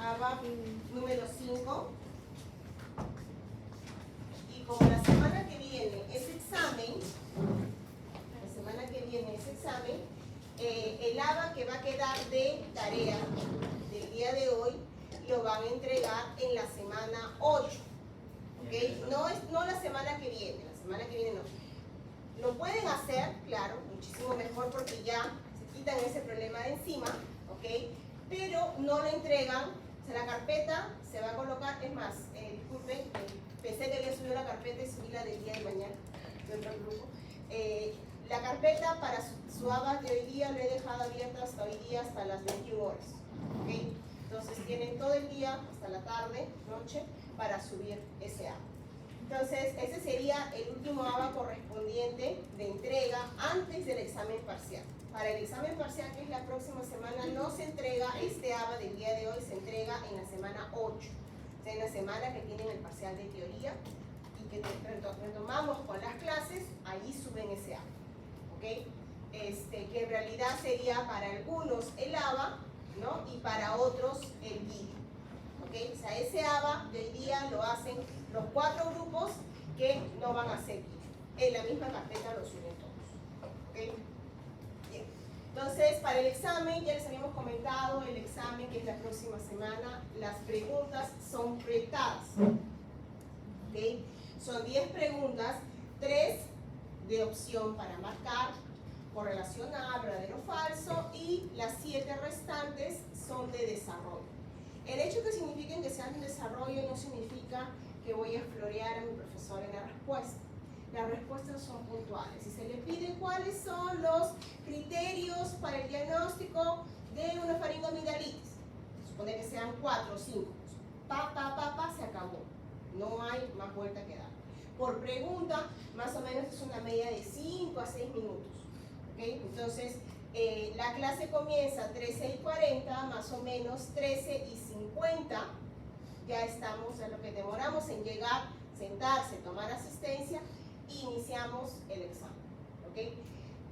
ABA número 5. Y como la semana que viene es examen, el ABA que va a quedar de tarea del día de hoy lo van a entregar en la semana 8. ¿Ok? No la semana que viene, la semana que viene no. Lo pueden hacer, claro, muchísimo mejor porque ya se quitan ese problema de encima, ¿ok? Pero no lo entregan, o sea, la carpeta se va a colocar, es más, disculpen, pensé que había subido la carpeta y subí la del día de mañana, de otro grupo. La carpeta para su ABA de hoy día lo he dejado abierta hasta hoy día, hasta las 21 horas, ¿ok? Entonces tienen todo el día, hasta la tarde, noche, para subir ese ABA. Entonces, ese sería el último ABA correspondiente de entrega antes del examen parcial. Para el examen parcial, que es la próxima semana, no se entrega este ABA del día de hoy, se entrega en la semana 8. O sea, en la semana que tienen el parcial de teoría y que retomamos con las clases, allí suben ese ABA. ¿Ok? Que en realidad sería para algunos el ABA, ¿no? Y para otros el vídeo. ¿Okay? O sea, ese ABA de hoy día lo hacen los 4 grupos que no van a hacer vídeo. En la misma carpeta lo suben todos. ¿Okay? Bien. Entonces, para el examen, ya les habíamos comentado, el examen que es la próxima semana, las preguntas son proyectadas. ¿Okay? Son 10 preguntas, 3 de opción para marcar, correlacionar, verdadero o falso, y las 7 restantes son de desarrollo. El hecho que signifiquen que sean de desarrollo no significa que voy a florear a mi profesor en la respuesta. Las respuestas son puntuales. Si se le pide cuáles son los criterios para el diagnóstico de una faringoamigdalitis, se supone que sean 4 o 5. Se acabó. No hay más vuelta que dar. Por pregunta, más o menos es una media de 5 a 6 minutos. ¿Okay? Entonces, la clase comienza a 13:40, más o menos 13:50. Ya estamos en lo que demoramos en llegar, sentarse, tomar asistencia, e iniciamos el examen. ¿Okay?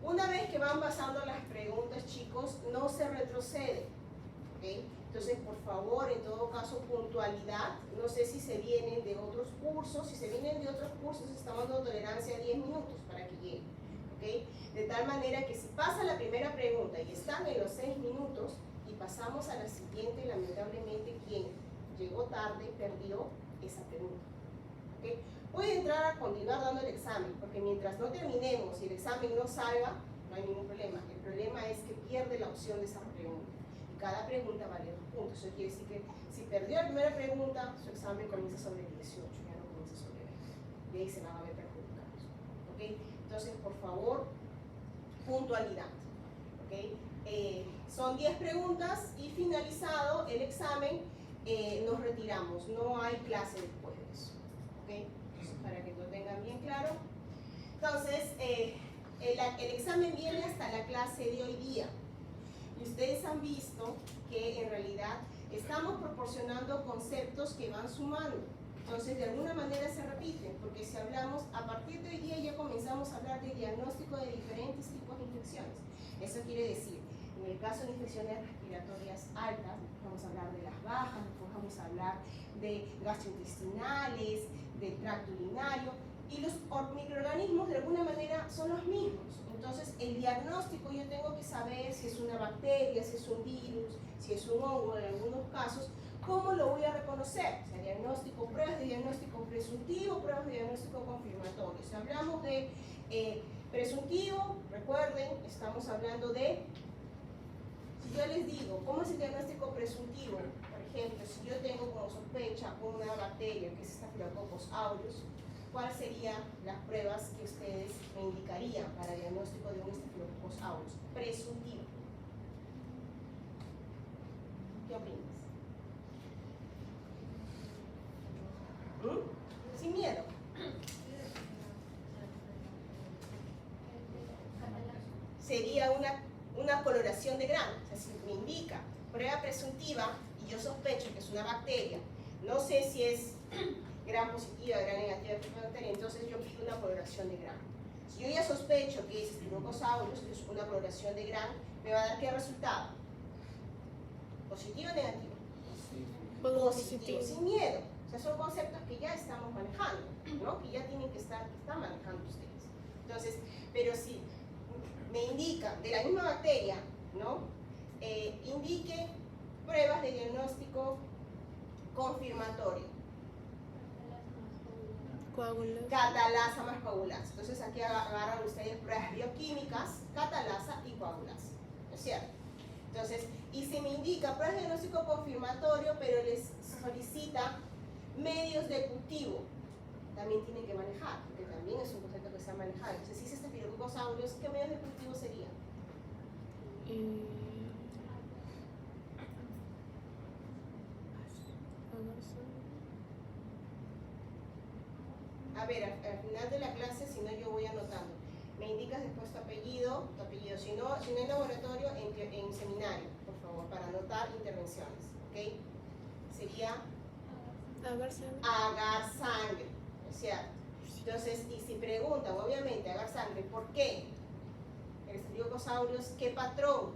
Una vez que van pasando las preguntas, chicos, no se retrocede. ¿Okay? Entonces, por favor, en todo caso, puntualidad. No sé si se vienen de otros cursos. Si se vienen de otros cursos, estamos dando tolerancia a 10 minutos para que lleguen. ¿Okay? De tal manera que si pasa la primera pregunta y están en los 6 minutos y pasamos a la siguiente, lamentablemente quien llegó tarde perdió esa pregunta. ¿Okay? Puede entrar a continuar dando el examen, porque mientras no terminemos y el examen no salga, no hay ningún problema. El problema es que pierde la opción de esa pregunta. Y cada pregunta vale 2 puntos. Eso quiere decir que si perdió la primera pregunta, su examen comienza sobre 18, ya no comienza sobre 20. Y ahí se van a ver perjudicados. ¿Okay? Entonces, por favor, puntualidad. ¿Okay? Son 10 preguntas y finalizado el examen, nos retiramos. No hay clase después de eso. ¿Okay? Entonces, para que lo tengan bien claro. Entonces, el examen viene hasta la clase de hoy día. Y ustedes han visto que en realidad estamos proporcionando conceptos que van sumando. Entonces, de alguna manera se repiten, porque si hablamos, a partir de hoy día ya comenzamos a hablar de diagnóstico de diferentes tipos de infecciones. Eso quiere decir, en el caso de infecciones respiratorias altas, vamos a hablar de las bajas, vamos a hablar de gastrointestinales, del tracto urinario, y los microorganismos de alguna manera son los mismos. Entonces, el diagnóstico yo tengo que saber si es una bacteria, si es un virus, si es un hongo en algunos casos. ¿Cómo lo voy a reconocer? O sea, diagnóstico, pruebas de diagnóstico presuntivo, pruebas de diagnóstico confirmatorio. Si hablamos de presuntivo, recuerden, estamos hablando de, si yo les digo, ¿cómo es el diagnóstico presuntivo? Por ejemplo, si yo tengo como sospecha una bacteria que es Staphylococcus aureus, ¿cuáles serían las pruebas que ustedes me indicarían para el diagnóstico de un Staphylococcus aureus? Presuntivo. ¿Qué opinas? Sin miedo. Sería una coloración de Gram. O sea, si me indica prueba presuntiva y yo sospecho que es una bacteria, no sé si es Gram positiva, Gram negativa, bacteria, entonces yo pido una coloración de Gram. Si yo ya sospecho que es Staphylococcus aureus, que es una coloración de Gram, ¿me va a dar qué resultado? ¿Positivo o negativo? Positivo sin miedo. O sea, son conceptos que ya estamos manejando, ¿no? Que ya tienen que están manejando ustedes. Entonces, pero si me indica de la misma bacteria, ¿no? Indique pruebas de diagnóstico confirmatorio. Catalasa más coagulasa. Entonces aquí agarran ustedes pruebas bioquímicas, catalasa y coagulasa. ¿No es cierto? Entonces, y se me indica pruebas de diagnóstico confirmatorio, pero les solicita medios de cultivo. También tienen que manejar, porque también es un concepto que se ha manejado. Entonces, si es Staphylococcus aureus, ¿qué medios de cultivo serían? A ver, al final de la clase, si no, yo voy anotando. Me indicas después tu apellido. Si no en laboratorio, en seminario, por favor, para anotar intervenciones. ¿Ok? Sería agar sangre. ¿Es cierto? Entonces, y si preguntan, obviamente, agar sangre, ¿por qué? El Staphylococcus aureus, ¿qué patrón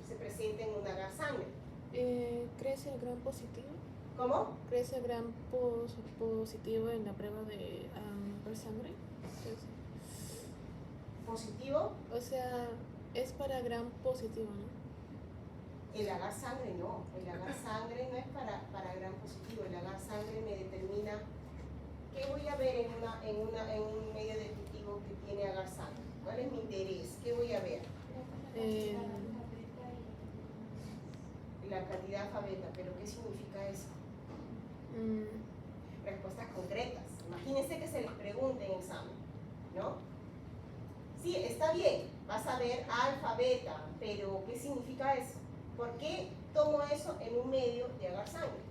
se presenta en un agar sangre? ¿Crece el gran positivo? ¿Cómo? ¿Crece el gran positivo en la prueba de sangre? ¿Positivo? O sea, es para gran positivo, ¿no? El agar sangre no. El agar sangre no es para gran positivo. El agar sangre me determina qué voy a ver en un medio de cultivo que tiene agar sangre. ¿Cuál es mi interés? ¿Qué voy a ver? La cantidad alfabeta, pero ¿qué significa eso? Respuestas concretas. Imagínense que se les pregunte en examen, ¿no? Sí, está bien, vas a ver alfa, beta, pero ¿qué significa eso? ¿Por qué tomo eso en un medio de agar sangre?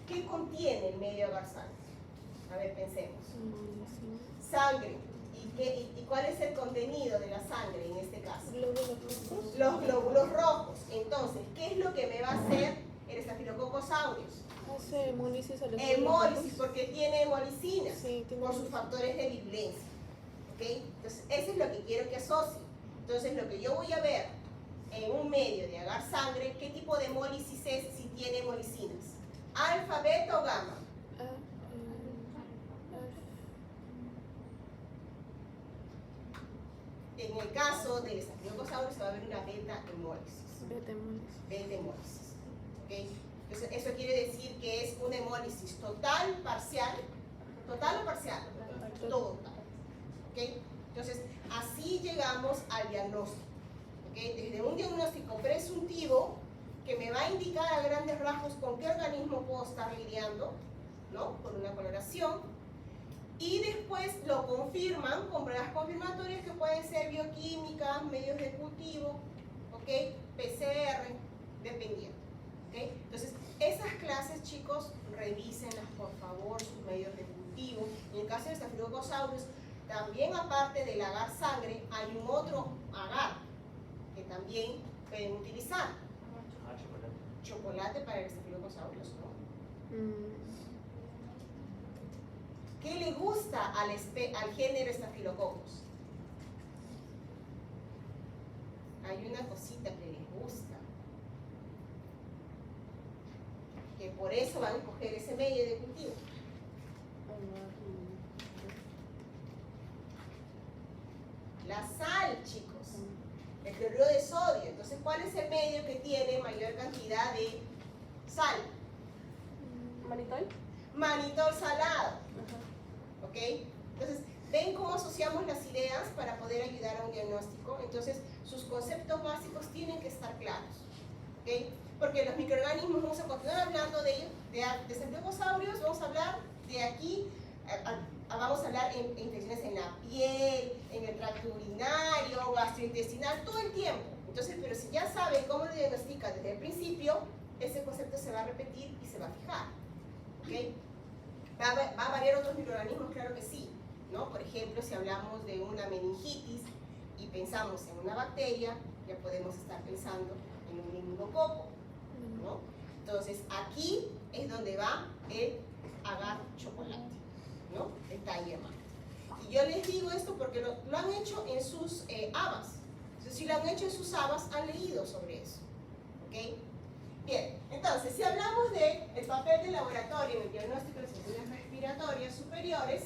¿Qué contiene el medio de agar sangre? A ver, pensemos. Sangre. ¿Y cuál es el contenido de la sangre en este caso? Los glóbulos rojos. Entonces, ¿qué es lo que me va a hacer el Staphylococcus aureus? Hace hemólisis a los hemólisis, porque tiene hemolicina, sí, por sus factores de virulencia. ¿Okay? Entonces, eso es lo que quiero que asocie. Entonces, lo que yo voy a ver en un medio de agar sangre, ¿qué tipo de hemólisis es si tiene hemolicinas? ¿Alfa, beta o gamma? En el caso del Staphylococcus aureus se va a ver una beta hemólisis. Beta hemólisis. ¿Okay? Entonces, eso quiere decir que es una hemólisis total, parcial. ¿Total o parcial? Total. ¿Okay? Entonces, así llegamos al diagnóstico. ¿Okay? Desde un diagnóstico presuntivo que me va a indicar a grandes rasgos con qué organismo puedo estar lidiando, ¿no? Por una coloración. Y después lo confirman con pruebas confirmatorias que pueden ser bioquímicas, medios de cultivo, ¿okay? PCR, dependiendo. ¿Okay? Entonces, esas clases, chicos, revísenlas por favor, sus medios de cultivo. En el caso de Staphylococcus aureus, también aparte del agar sangre, hay un otro agar que también pueden utilizar. Chocolate para el Staphylococcus aureus, ¿no? ¿Qué le gusta al género Staphylococcus? Hay una cosita que les gusta. Que por eso van a escoger ese medio de cultivo. La sal, chicos. El cloruro de sodio. Entonces, ¿cuál es el medio que tiene mayor cantidad de sal? ¿Manitol? Manitol salado. ¿Ok? Entonces, ¿ven cómo asociamos las ideas para poder ayudar a un diagnóstico? Entonces, sus conceptos básicos tienen que estar claros. ¿Ok? Porque los microorganismos, vamos a continuar hablando de ellos, de Staphylococcus aureus, vamos a hablar de aquí, vamos a hablar en infecciones en la piel, en el tracto urinario, gastrointestinal, todo el tiempo. Entonces, pero si ya saben cómo lo diagnostica desde el principio, ese concepto se va a repetir y se va a fijar. ¿Ok? ¿Va a variar otros microorganismos? Claro que sí, ¿no? Por ejemplo, si hablamos de una meningitis y pensamos en una bacteria, ya podemos estar pensando en un meningococo, ¿no? Entonces, aquí es donde va el agar chocolate, ¿no? El Tiger Man. Y yo les digo esto porque lo han hecho en sus habas. Entonces, si lo han hecho en sus habas, han leído sobre eso, ¿ok? Bien, entonces, si hablamos papel de laboratorio en el diagnóstico de las infecciones respiratorias superiores,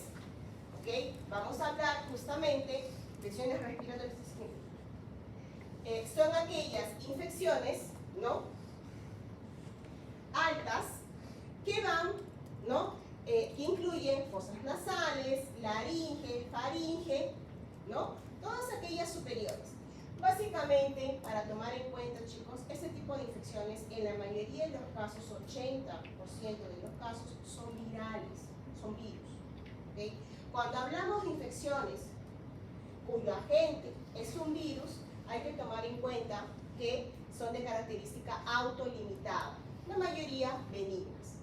¿ok? Vamos a hablar justamente de infecciones respiratorias. Son aquellas infecciones, ¿no?, altas que van, ¿no?, que incluyen fosas nasales, laringe, faringe, ¿no?, todas aquellas superiores. Básicamente, para tomar en cuenta, chicos, este tipo de infecciones, en la mayoría de los casos, 80% de los casos, son virales, son virus. ¿Okay? Cuando hablamos de infecciones cuyo agente es un virus, hay que tomar en cuenta que son de característica autolimitada, la mayoría benignas.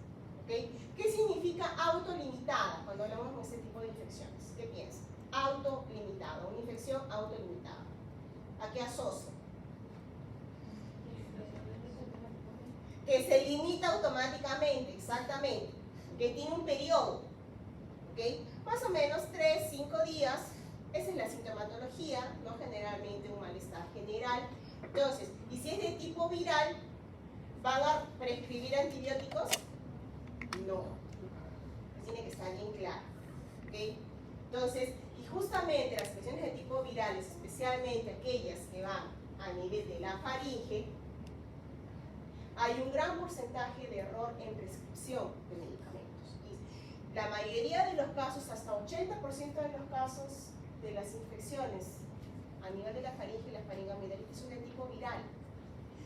¿Okay? ¿Qué significa autolimitada cuando hablamos de este tipo de infecciones? ¿Qué piensan? Autolimitada, una infección autolimitada. ¿A qué asocia? Que se limita automáticamente, exactamente, que tiene un periodo, ¿okay? Más o menos 3-5 días, esa es la sintomatología, ¿no? Generalmente un malestar general. Entonces, y si es de tipo viral, ¿van a prescribir antibióticos? No, tiene que estar bien claro, ¿okay? Entonces, y justamente las infecciones de tipo virales, especialmente aquellas que van a nivel de la faringe, hay un gran porcentaje de error en prescripción de medicamentos. Y la mayoría de los casos, hasta 80% de los casos de las infecciones a nivel de la faringe y la faringoamigdalitis son de tipo viral,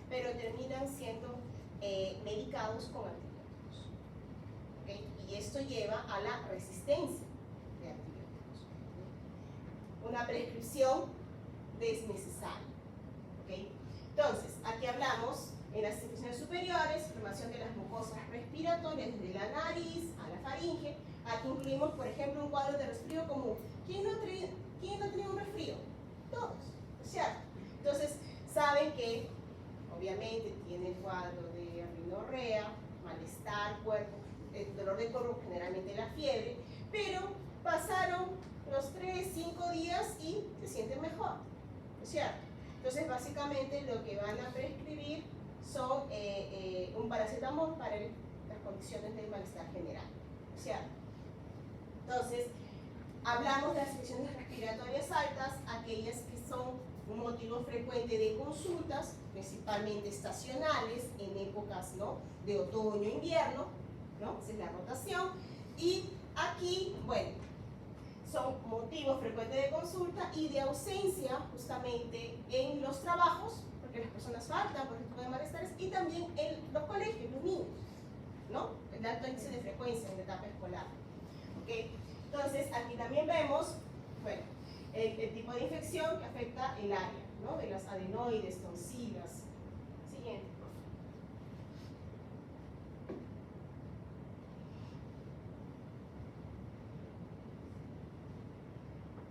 pero terminan siendo medicados con antibióticos. ¿Okay? Y esto lleva a la resistencia de antibióticos. Una prescripción desnecesaria. ¿Okay? Entonces, aquí hablamos en las infecciones superiores, inflamación de las mucosas respiratorias, desde la nariz a la faringe. Aquí incluimos, por ejemplo, un cuadro de resfrío común. ¿Quién no ha tenido un resfrío? Todos, ¿cierto? Entonces, saben que obviamente tiene el cuadro de rinorrea, malestar, cuerpo, dolor de cuerpo, generalmente la fiebre, pero pasaron los 3-5 días y se sienten mejor, ¿cierto? Entonces, básicamente lo que van a prescribir son un paracetamol para las condiciones del malestar general, ¿cierto? Entonces, hablamos de las infecciones respiratorias altas, aquellas que son un motivo frecuente de consultas, principalmente estacionales, en épocas, ¿no?, de otoño e invierno, ¿no? Esa es la rotación. Y aquí, bueno, son motivos frecuentes de consulta y de ausencia justamente en los trabajos, porque las personas faltan por este tipo de malestares, y también en los colegios, los niños, ¿no? El alto índice de frecuencia en la etapa escolar. ¿Okay? Entonces, aquí también vemos, bueno, el tipo de infección que afecta el área, ¿no?, de las adenoides, tonsilas. Siguiente, por favor.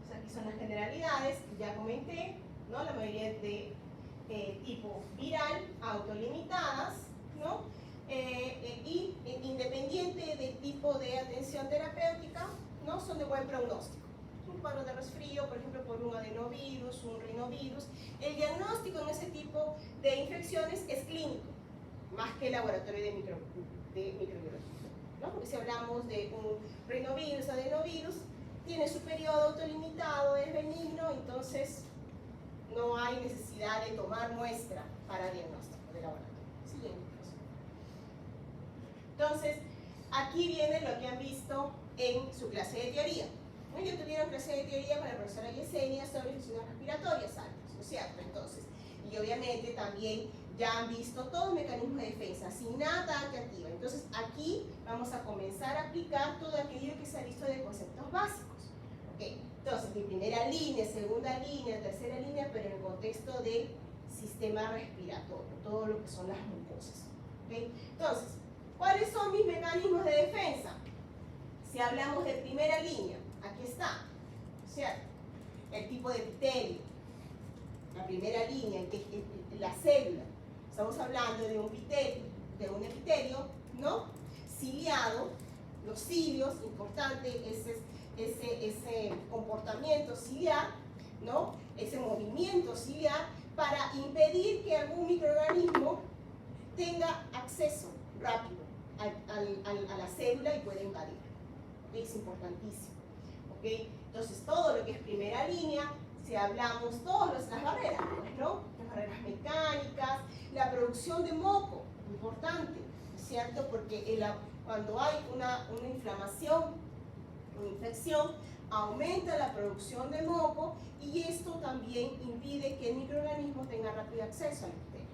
Entonces, aquí son las generalidades, ya comenté, ¿no? La mayoría de tipo viral, autolimitadas, ¿no? Y independiente del tipo de atención terapéutica, ¿no?, son de buen pronóstico. Un cuadro de resfrío, por ejemplo, por un adenovirus, un rinovirus. El diagnóstico en ese tipo de infecciones es clínico, más que laboratorio de microbiología, ¿no? Porque si hablamos de un rinovirus, adenovirus, tiene su periodo autolimitado, es benigno, entonces no hay necesidad de tomar muestra para diagnóstico de laboratorio. Siguiente. Entonces, aquí viene lo que han visto en su clase de teoría. Ellos tuvieron clase de teoría con la profesora Yesenia sobre infecciones respiratorias altas, ¿no es cierto? Entonces, y obviamente también ya han visto todos los mecanismos de defensa, sin nada activa. Entonces, aquí vamos a comenzar a aplicar todo aquello que se ha visto de conceptos básicos. ¿Okay? Entonces, mi primera línea, segunda línea, tercera línea, pero en el contexto del sistema respiratorio, todo lo que son las mucosas. ¿Okay? Entonces, ¿cuáles son mis mecanismos de defensa? Si hablamos de primera línea, aquí está, ¿cierto? El tipo de epitelio, la primera línea, la célula. Estamos hablando de un epitelio, ¿no?, ciliado, los cilios, importante ese comportamiento ciliar, ¿no?, ese movimiento ciliar para impedir que algún microorganismo tenga acceso rápido a la célula y puede invadir. ¿Okay? Es importantísimo. ¿Okay? Entonces, todo lo que es primera línea, si hablamos todas las barreras, ¿no? Las barreras mecánicas, la producción de moco, importante, ¿cierto? Porque cuando hay una inflamación, una infección, aumenta la producción de moco y esto también impide que el microorganismo tenga rápido acceso al epitelio.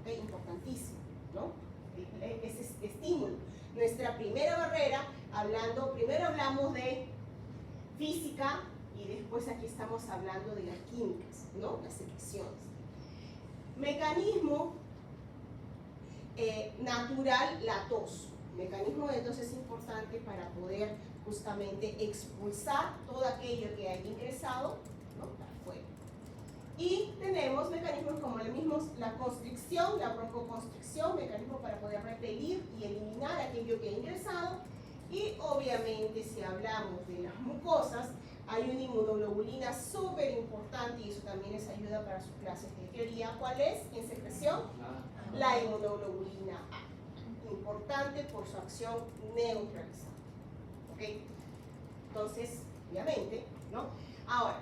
¿Okay? Importantísimo, ¿no? Ese estímulo. Nuestra primera barrera, primero hablamos de física y después aquí estamos hablando de las químicas, ¿no? Las secreciones. Mecanismo natural, la tos. Mecanismo de tos es importante para poder justamente expulsar todo aquello que haya ingresado, ¿no? Para afuera. Y tenemos mecanismos como la constricción, la broncoconstricción, mecanismo para poder repelir y eliminar aquello que ha ingresado. Y obviamente si hablamos de las mucosas, hay una inmunoglobulina súper importante y eso también les ayuda para sus clases de teoría. ¿Cuál es? En secreción, la inmunoglobulina A. Importante por su acción neutralizante. ¿Ok? Entonces, obviamente, ¿no? Ahora,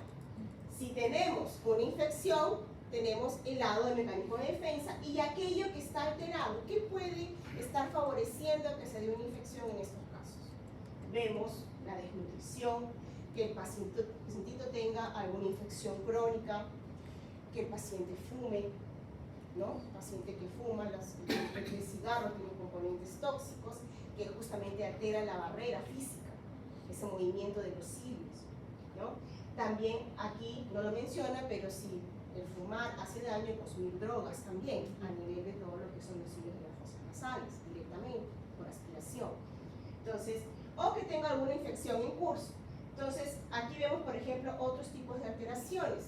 si tenemos una infección, tenemos el lado del mecanismo de defensa y aquello que está alterado, ¿qué puede estar favoreciendo que se dé una infección en estos casos? Vemos la desnutrición, que el pacientito tenga alguna infección crónica, que el paciente fume, ¿no? El paciente que fuma, el cigarro tiene componentes tóxicos que justamente alteran la barrera física, ese movimiento de los cilios, ¿no? También aquí no lo menciona, pero si el fumar hace daño, consumir drogas también a nivel de todo lo que son los cilios de las fosas nasales, directamente, por aspiración. Entonces, o que tenga alguna infección en curso. Entonces, aquí vemos, por ejemplo, otros tipos de alteraciones.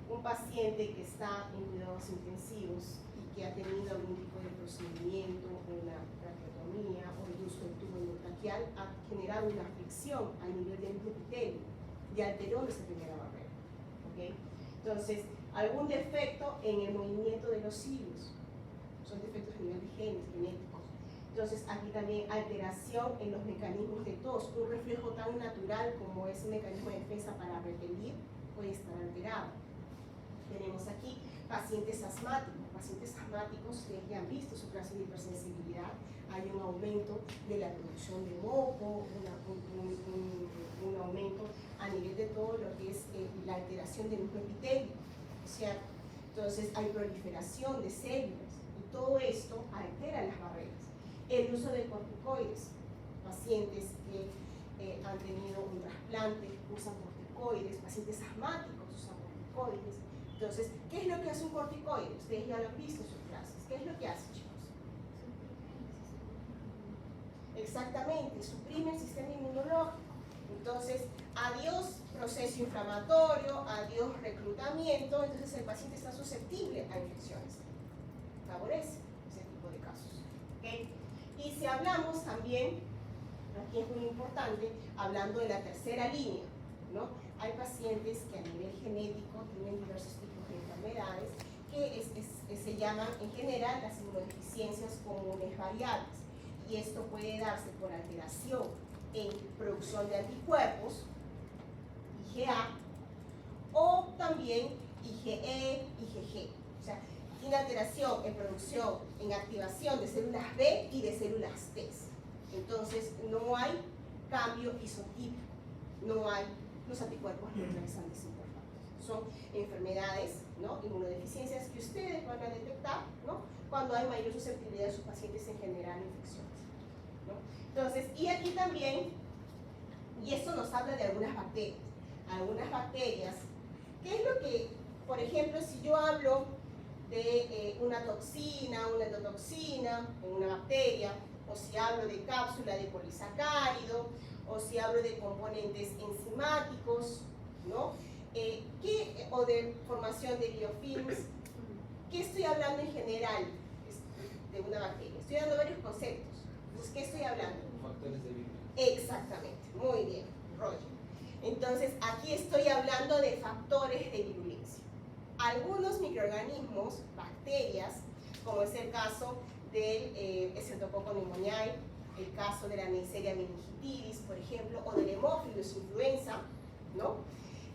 Un paciente que está en cuidados intensivos y que ha tenido algún tipo de procedimiento, una traqueotomía o el uso del tubo endotraqueal, ha generado una fricción a nivel del epitelio y alteró esa primera barrera. ¿Okay? Entonces, algún defecto en el movimiento de los cilios. Son defectos a nivel de genes, genéticos. Entonces, aquí también alteración en los mecanismos de tos. Un reflejo tan natural como es un mecanismo de defensa para repelir puede estar alterado. Tenemos aquí pacientes asmáticos. Pacientes asmáticos que ya han visto su clase de hipersensibilidad. Hay un aumento de la producción de moco, un aumento a nivel de todo lo que es la alteración del mismo epitelio, ¿cierto? Entonces hay proliferación de células y todo esto altera las barreras. El uso de corticoides, pacientes que han tenido un trasplante usan corticoides, pacientes asmáticos usan corticoides. Entonces, ¿qué es lo que hace un corticoide? Ustedes ya lo han visto en sus clases. ¿Qué es lo que hace, chicos? Exactamente, suprime el sistema inmunológico. Entonces, adiós proceso inflamatorio, adiós reclutamiento, entonces el paciente está susceptible a infecciones. Favorece ese tipo de casos. ¿Okay? Y si hablamos también, aquí es muy importante, hablando de la tercera línea, ¿no? Hay pacientes que a nivel genético tienen diversos tipos de enfermedades que se llaman en general las inmunodeficiencias comunes variables. Y esto puede darse por alteración en producción de anticuerpos, IgA, o también IgE, IgG. O sea, tiene alteración en producción, en activación de células B y de células T. Entonces, no hay cambio isotípico, no hay los anticuerpos neutralizantes importantes. Son enfermedades, ¿no? Inmunodeficiencias que ustedes van a detectar, ¿no? Cuando hay mayor susceptibilidad de sus pacientes en general a infecciones, ¿no? Entonces, y aquí también, y esto nos habla de algunas bacterias. Algunas bacterias, ¿qué es lo que, por ejemplo, si yo hablo de una toxina, una endotoxina en una bacteria, o si hablo de cápsula de polisacárido, o si hablo de componentes enzimáticos, ¿no? O de formación de biofilms, ¿qué estoy hablando en general de una bacteria? Estoy dando varios conceptos. Entonces, ¿qué estoy hablando? Factores de virulencia. Exactamente, muy bien, Roger. Entonces, aquí estoy hablando de factores de virulencia. Algunos microorganismos, bacterias, como es el caso del Streptococcus pneumoniae, el caso de la Neisseria meningitidis, por ejemplo, o del Haemophilus influenza, ¿no?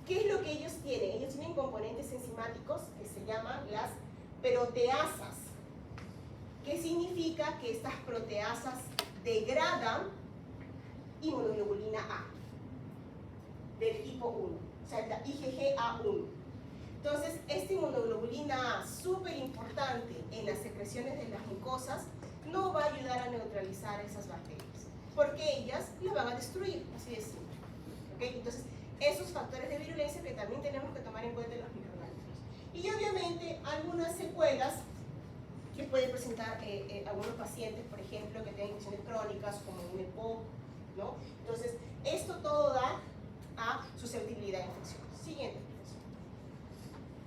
¿Qué es lo que ellos tienen? Ellos tienen componentes enzimáticos que se llaman las proteasas. ¿Qué significa? Que estas proteasas degradan inmunoglobulina A del tipo 1, o sea, la IgG-A1. Entonces, esta inmunoglobulina A, súper importante en las secreciones de las mucosas, no va a ayudar a neutralizar esas bacterias, porque ellas las van a destruir, así de simple. ¿Okay? Entonces, esos factores de virulencia que también tenemos que tomar en cuenta en los microorganismos. Y obviamente, algunas secuelas que pueden presentar algunos pacientes, por ejemplo, que tienen infecciones crónicas, como un EPOC, ¿no? Entonces, esto todo da a susceptibilidad a infecciones. Siguiente, profesor.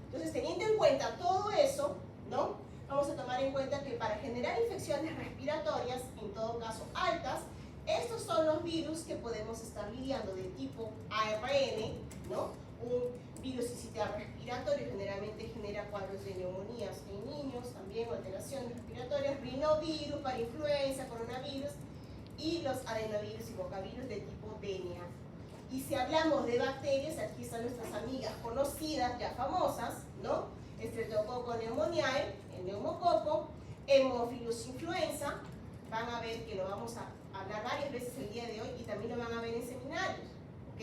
Entonces, teniendo en cuenta todo eso, ¿no? Vamos a tomar en cuenta que para generar infecciones respiratorias, en todo caso altas, estos son los virus que podemos estar lidiando de tipo ARN, ¿no? Un virus sincitial respiratorio generalmente genera cuadros de neumonías en niños, también alteraciones respiratorias, rinovirus para influenza, coronavirus, y los adenovirus y bocavirus de tipo DNA. Y si hablamos de bacterias, aquí están nuestras amigas conocidas, ya famosas, ¿no? Streptococcus pneumoniae, el neumococo, Haemophilus influenza, van a ver que lo vamos a hablar varias veces el día de hoy y también lo van a ver en seminarios, ¿ok?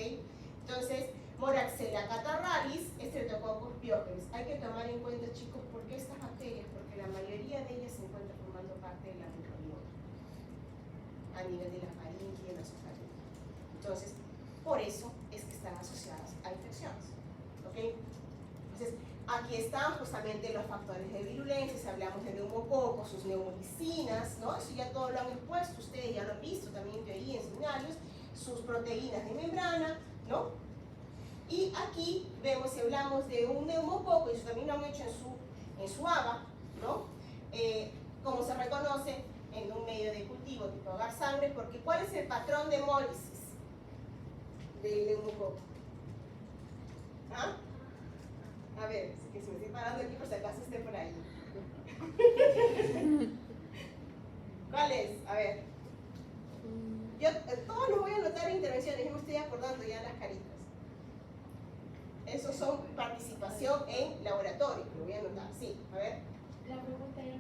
Entonces, Moraxella catarrhalis, Streptococcus pyogenes. Hay que tomar en cuenta, chicos, ¿por qué estas bacterias? Porque la mayoría de ellas se encuentran formando parte de la microbiota, a nivel de la faringe y de la esofagina. Entonces, por eso es que están asociadas a infecciones, ¿ok? Entonces, aquí están justamente los factores de virulencia, si hablamos de neumococo, sus neumolicinas, ¿no? Eso ya todo lo han expuesto, ustedes ya lo han visto también en teoría, en seminarios, sus proteínas de membrana, ¿no? Y aquí vemos, si hablamos de un neumococo, y eso también lo han hecho en su ABA, ¿no? Como se reconoce en un medio de cultivo tipo agar sangre, porque ¿cuál es el patrón de hemólisis del neumococo? ¿Ah? A ver, que se me estoy parando aquí por si acaso esté por ahí. ¿Cuál es? A ver. Yo todos los voy a anotar en intervenciones, yo me estoy acordando ya las caritas. Esos son participación en laboratorio, lo voy a anotar. Sí, a ver. La pregunta era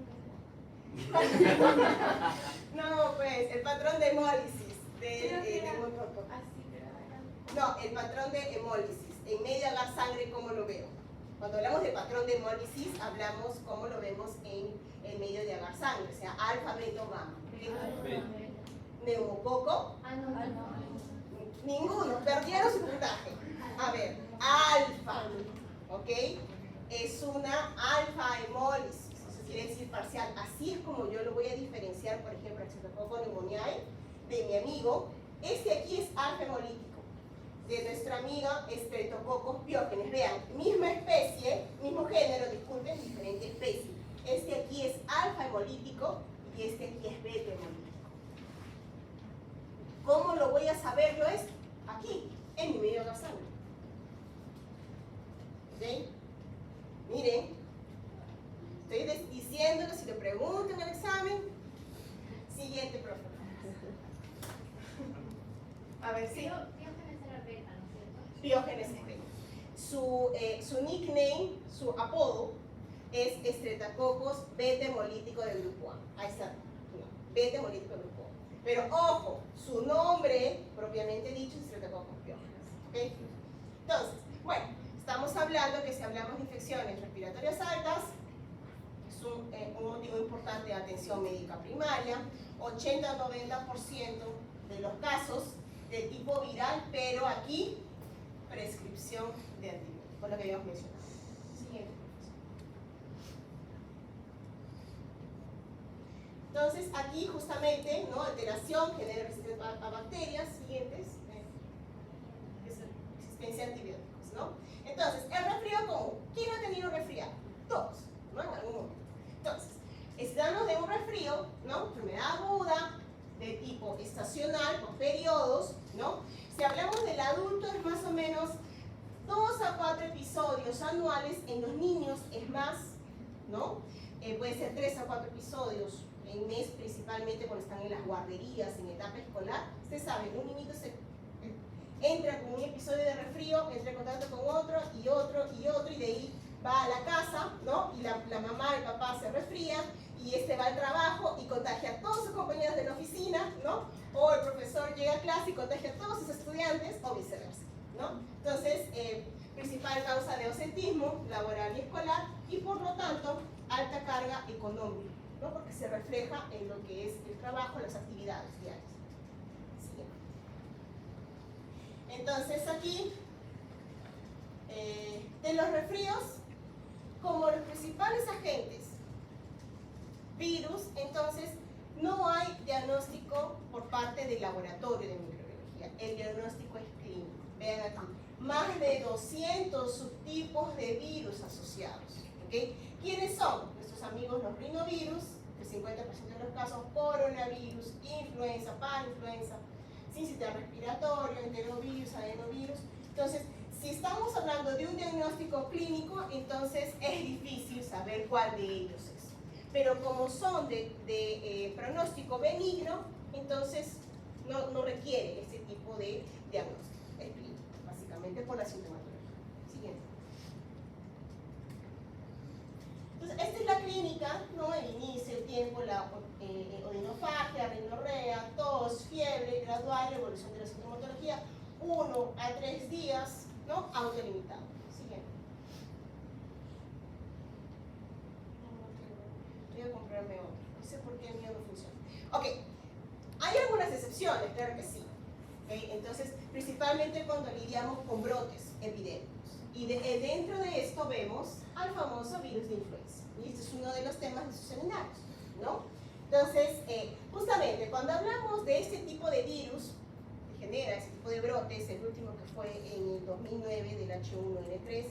No, pues, el patrón de hemólisis del neumococo. así, pero No, el patrón de hemólisis. En medio agar sangre, ¿cómo lo veo? Cuando hablamos de patrón de hemólisis, hablamos cómo lo vemos en el medio de agar sangre, o sea, alfa, beta, gamma. ¿Okay? Neumococo, ninguno, perdieron su puntaje. A ver, alfa, ¿ok? Es una alfa hemólisis, eso quiere decir parcial. Así es como yo lo voy a diferenciar, por ejemplo, el Streptococcus pneumoniae de mi amigo. Este aquí es alfa hemolítico. De nuestra amiga Streptococcus pyogenes. Vean, misma especie, mismo género, disculpen, diferente especie. Este aquí es alfa hemolítico y este aquí es beta hemolítico. ¿Cómo lo voy a saber yo esto? Aquí, en mi medio de sangre. ¿Ok? Miren, estoy diciéndolo, si le preguntan en el examen. Siguiente, profe. A ver, sí. Piógenes es beta. Su nickname, su apodo, es Streptococcus beta hemolítico del grupo A. Ahí está. No, beta hemolítico del grupo A. Pero ojo, su nombre propiamente dicho es Streptococcus pyogenes. ¿Okay? Entonces, bueno, estamos hablando que si hablamos de infecciones respiratorias altas, es un motivo importante de atención médica primaria. 80-90% de los casos de tipo viral, pero aquí prescripción de antibióticos, por lo que habíamos mencionado. Siguiente. Entonces, aquí justamente, ¿no? Alteración genera resistencia a bacterias. Siguientes. Resistencia a antibióticos, ¿no? Entonces, el resfriado común. ¿Quién ha tenido resfriado? Todos, ¿no? En algún momento. Entonces, estamos de un resfrío, ¿no? Enfermedad aguda, de tipo estacional, con periodos, ¿no? Si hablamos del adulto, es más o menos 2 a 4 episodios anuales. En los niños es más, ¿no? Puede ser 3 a 4 episodios en mes, principalmente cuando están en las guarderías, en etapa escolar. Ustedes saben, un niñito entra con un episodio de resfrío, entra en contacto con otro, y de ahí va a la casa, ¿no? Y la mamá, el papá se resfrían, y va al trabajo y contagia a todos sus compañeros de la oficina, ¿no? O el profesor llega a clase y contagia a todos sus estudiantes, o viceversa, ¿no? Entonces, principal causa de ausentismo laboral y escolar, y por lo tanto, alta carga económica, ¿no? Porque se refleja en lo que es el trabajo, las actividades diarias. Siguiente. Entonces, aquí, de los resfríos, como los principales agentes, virus, entonces no hay diagnóstico por parte del laboratorio de microbiología. El diagnóstico es clínico. Vean aquí, más de 200 subtipos de virus asociados. ¿Okay? ¿Quiénes son? Nuestros amigos los rinovirus, el 50% de los casos, coronavirus, influenza, parainfluenza, sincitial respiratorio, enterovirus, adenovirus. Entonces, si estamos hablando de un diagnóstico clínico, entonces es difícil saber cuál de ellos es. Pero como son de pronóstico benigno, entonces no requiere ese tipo de diagnóstico. Es clínico, básicamente por la sintomatología. Siguiente. Entonces, esta es la clínica, ¿no? El inicio, el tiempo, la odinofagia, rinorrea, tos, fiebre, gradual, evolución de la sintomatología, 1 a 3 días, ¿no? Autolimitado. Siguiente. Voy a comprarme otro. No sé por qué el mío no funciona. Ok. Hay algunas excepciones, claro que sí. ¿Okay? Entonces, principalmente cuando lidiamos con brotes epidémicos. Y dentro de esto vemos al famoso virus de influenza. Y este es uno de los temas de sus seminarios, ¿no? Entonces, justamente cuando hablamos de este tipo de virus, que genera ese tipo de brotes, el último que fue en el 2009 del H1N3,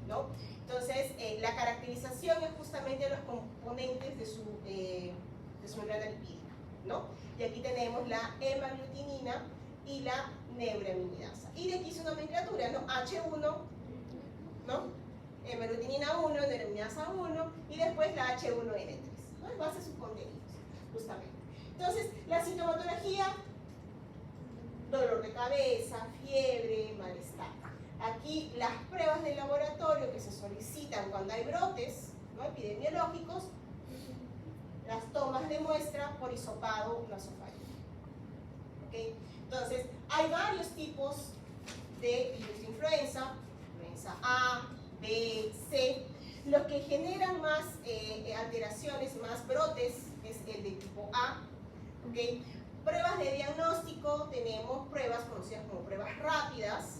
¿no? Entonces, la caracterización es justamente los componentes de su membrana lipídica, ¿no? Y aquí tenemos la hemaglutinina y la neuraminidasa. Y de aquí su nomenclatura, ¿no? H1, ¿no? Hemaglutinina 1, neuraminidasa 1, y después la H1N3, ¿no? En base a sus contenidos, justamente. Entonces, la sintomatología, dolor de cabeza, fiebre, malestar. Aquí las pruebas de laboratorio que se solicitan cuando hay brotes, ¿no? Epidemiológicos, las tomas de muestra por hisopado nasofaríngeo. ¿Okay? Entonces, hay varios tipos de virus de influenza, influenza A, B, C. Los que generan más alteraciones, más brotes, es el de tipo A. ¿Okay? Pruebas de diagnóstico, tenemos pruebas conocidas como pruebas rápidas,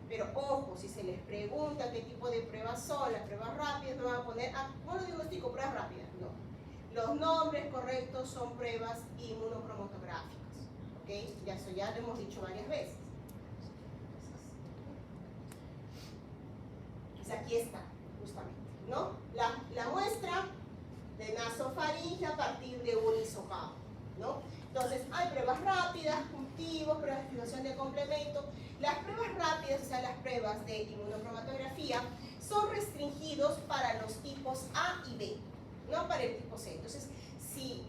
pero ojo, si se les pregunta qué tipo de pruebas son, las pruebas rápidas no van a poner, ¿cómo diagnóstico? Pruebas rápidas, no. Los nombres correctos son pruebas inmunocromatográficas, ¿ok? Eso ya lo hemos dicho varias veces. Pues aquí está, justamente, ¿no? La muestra de nasofaringe a partir de un hisopado, ¿no? Entonces, hay pruebas rápidas, cultivos, pruebas de activación de complemento. Las pruebas rápidas, o sea, las pruebas de inmunocromatografía, son restringidos para los tipos A y B, no para el tipo C. Entonces, si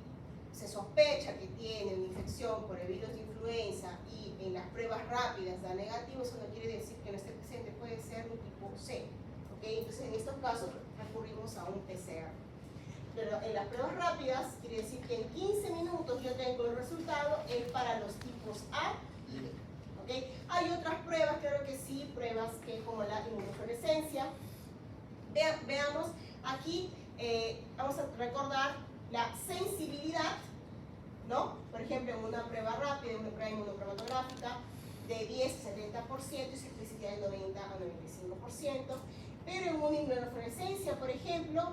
se sospecha que tiene una infección por el virus de influenza y en las pruebas rápidas da negativo, eso no quiere decir que no esté presente, puede ser un tipo C. ¿Okay? Entonces, en estos casos recurrimos a un PCR. Pero en las pruebas rápidas, quiere decir que en 15 minutos yo tengo el resultado, es para los tipos A y B. ¿Okay? Hay otras pruebas, claro que sí, pruebas que como la inmunofluorescencia. Veamos, aquí vamos a recordar la sensibilidad, ¿no? Por ejemplo, en una prueba rápida, una prueba inmunocromatográfica, de 10 a 70% y especificidad de 90 a 95%. Pero en una inmunofluorescencia, por ejemplo,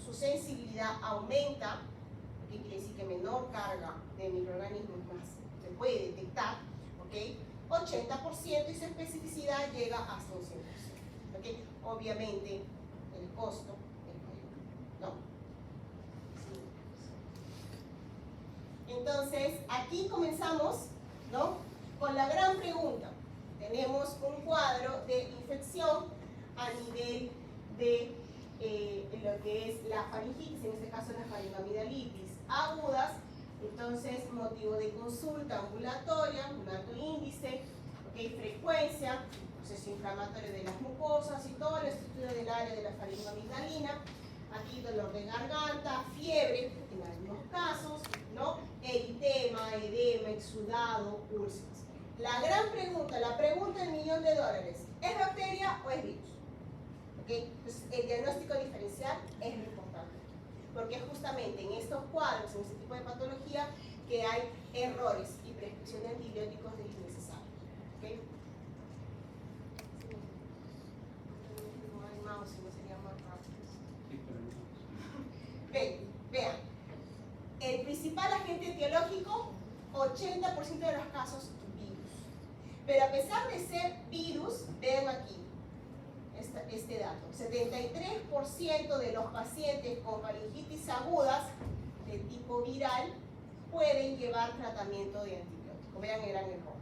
su sensibilidad aumenta, que quiere decir que menor carga de microorganismos más se puede detectar, ¿okay? 80% y su especificidad llega hasta un 100%. ¿Okay? Obviamente, el costo es mayor, ¿no? Entonces, aquí comenzamos, ¿no? Con la gran pregunta. Tenemos un cuadro de infección a nivel de lo que es la faringitis, en este caso la faringoamidalitis agudas. Entonces, motivo de consulta ambulatoria, un alto índice, frecuencia, proceso inflamatorio de las mucosas y todo el estudio del área de la faringoamigdalina. Aquí dolor de garganta, fiebre, en algunos casos, ¿no? Eritema, edema, exudado, úlceras. La gran pregunta, la pregunta del $1.000.000, ¿es bacteria o es virus? Entonces, el diagnóstico diferencial es muy importante, porque justamente en estos cuadros, en este tipo de patología, que hay errores y prescripción de antibióticos innecesarios. ¿Okay? No hay mouse, si no sería más rápido. Vean, el principal agente etiológico, 80% de los casos, virus. Pero a pesar de ser virus, vean aquí, este dato, 73% de los pacientes con faringitis agudas de tipo viral pueden llevar tratamiento de antibiótico. Vean el gran error.